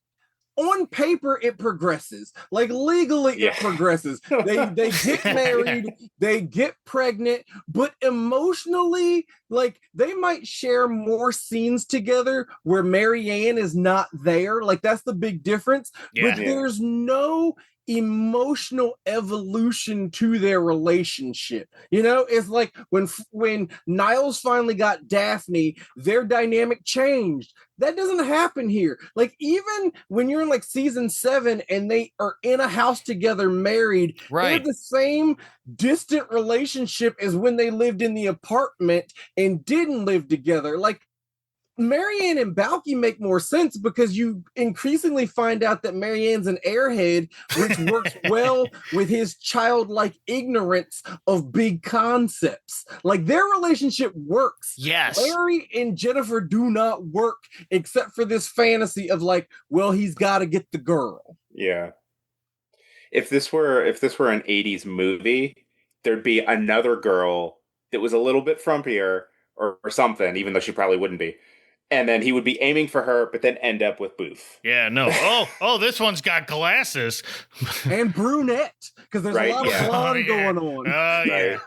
on paper it progresses, like legally it progresses. They get married, they get pregnant, but emotionally, like they might share more scenes together where Marianne is not there. Like that's the big difference. But there's no emotional evolution to their relationship. It's like when Niles finally got Daphne, their dynamic changed. That doesn't happen here. Like even when you're in like season 7 and they are in a house together, married, they're the same distant relationship as when they lived in the apartment and didn't live together. Like Marianne and Balki make more sense because you increasingly find out that Marianne's an airhead, which works well with his childlike ignorance of big concepts. Like their relationship works. Yes. Larry and Jennifer do not work except for this fantasy of like, well, he's got to get the girl. Yeah. If this were an 80s movie, there'd be another girl that was a little bit frumpier or something, even though she probably wouldn't be. And then he would be aiming for her, but then end up with Booth. Yeah, no. Oh, this one's got glasses. And brunette, because there's a lot of blonde going on. Yeah.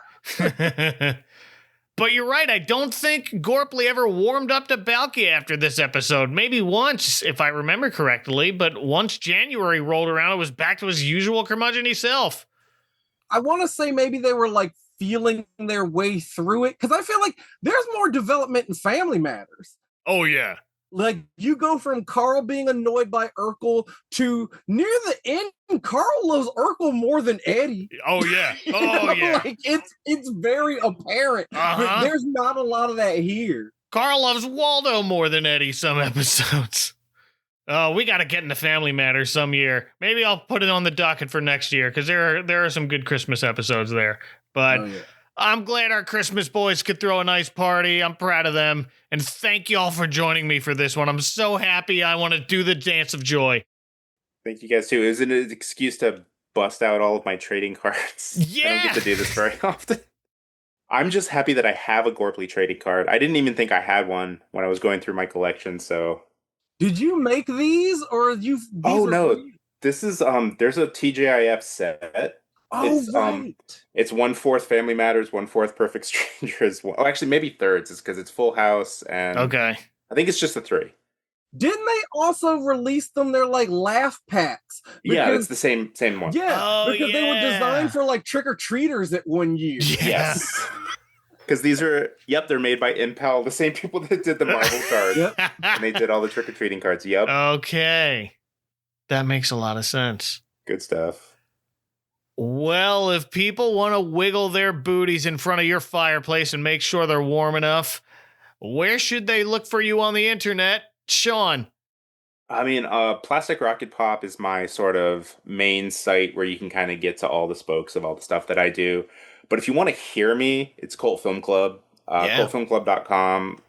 But you're right. I don't think Gorpley ever warmed up to Balki after this episode. Maybe once, if I remember correctly. But once January rolled around, it was back to his usual curmudgeon-y self. I want to say maybe they were like feeling their way through it, because I feel like there's more development in Family Matters. Oh, yeah. Like, you go from Carl being annoyed by Urkel to near the end, Carl loves Urkel more than Eddie. Oh, yeah. Oh, yeah. Like, it's very apparent. But there's not a lot of that here. Carl loves Waldo more than Eddie some episodes. Oh, we got to get into Family Matters some year. Maybe I'll put it on the docket for next year, because there are some good Christmas episodes there. But I'm glad our Christmas boys could throw a nice party. I'm proud of them. And thank you all for joining me for this one. I'm so happy. I want to do the dance of joy. Thank you guys too. Isn't it an excuse to bust out all of my trading cards? Yeah. I don't get to do this very often. I'm just happy that I have a Gorpley trading card. I didn't even think I had one when I was going through my collection, so. Did you make these or you? No. This is there's a TJIF set. It's 1/4 Family Matters, 1/4 Perfect Strangers. Oh, actually, maybe thirds. It's because it's Full House, and I think it's just the 3. Didn't they also release them? They're like laugh packs. Yeah, it's the same one. Yeah, because they were designed for like trick or treaters at one year. Yes, because these are they're made by Impel, the same people that did the Marvel cards, and they did all the trick or treating cards. Yep. Okay, that makes a lot of sense. Good stuff. Well, if people want to wiggle their booties in front of your fireplace and make sure they're warm enough, where should they look for you on the internet, Sean? I mean, Plastic Rocket Pop is my sort of main site where you can kind of get to all the spokes of all the stuff that I do. But if you want to hear me, it's Cult Film Club, cultfilmclub.com.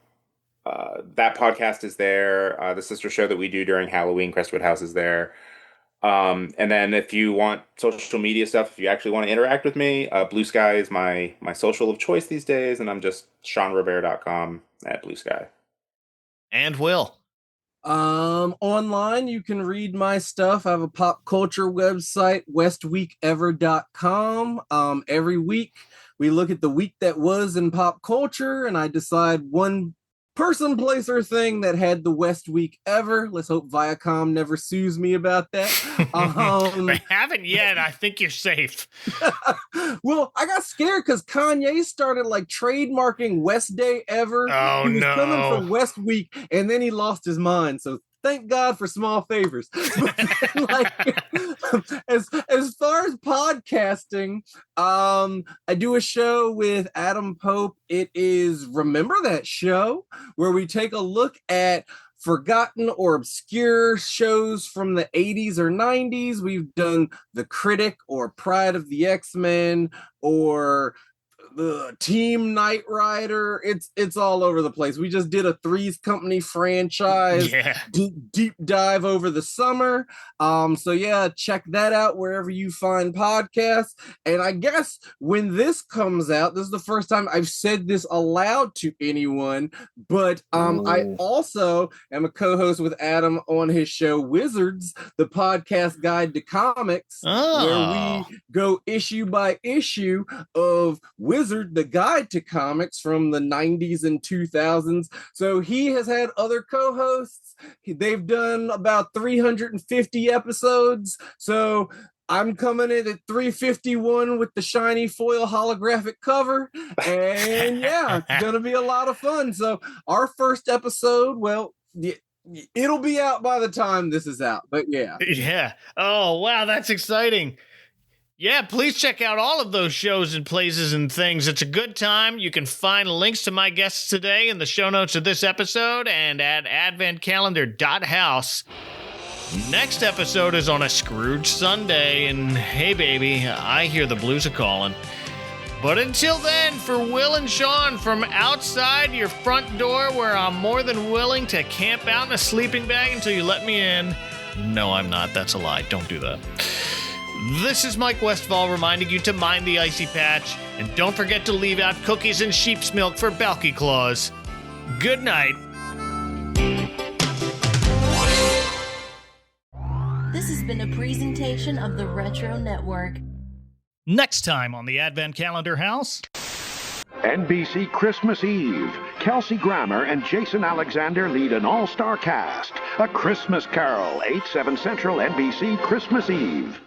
That podcast is there. The sister show that we do during Halloween, Crestwood House, is there. And then if you want social media stuff, if you actually want to interact with me, Blue Sky is my social of choice these days, and I'm just SeanRobert.com at Blue Sky. And Will. Online, you can read my stuff. I have a pop culture website, westweekever.com. Every week, we look at the week that was in pop culture, and I decide one person, place, or thing that had the West Week ever. Let's hope Viacom never sues me about that. They haven't yet. I think you're safe. Well, I got scared because Kanye started like trademarking West Day ever. Oh, he was coming for West Week, and then he lost his mind. So thank God for small favors. As far as podcasting, I do a show with Adam Pope. It is Remember That Show, where we take a look at forgotten or obscure shows from the 80s or 90s. We've done The Critic or Pride of the X-Men or the Team Knight Rider. It's all over the place. We just did a Three's Company franchise deep dive over the summer. So yeah, check that out wherever you find podcasts. And I guess when this comes out, this is the first time I've said this aloud to anyone, but I also am a co-host with Adam on his show Wizards, the podcast guide to comics, where we go issue by issue of Wizard, the guide to comics from the 90s and 2000s. So he has had other co-hosts. They've done about 350 episodes. So I'm coming in at 351 with the shiny foil holographic cover. And yeah, it's going to be a lot of fun. So our first episode, well, it'll be out by the time this is out. But yeah. Yeah. Oh, wow. That's exciting. Yeah, please check out all of those shows and places and things. It's a good time. You can find links to my guests today in the show notes of this episode and at adventcalendar.house. Next episode is on a Scrooge Sunday, and hey, baby, I hear the blues are calling. But until then, for Will and Sean from outside your front door, where I'm more than willing to camp out in a sleeping bag until you let me in. No, I'm not. That's a lie. Don't do that. This is Mike Westfall reminding you to mind the icy patch, and don't forget to leave out cookies and sheep's milk for Balki claws. Good night. This has been a presentation of the Retro Network. Next time on the Advent Calendar House. NBC Christmas Eve. Kelsey Grammer and Jason Alexander lead an all-star cast. A Christmas Carol, 8/7 Central, NBC Christmas Eve.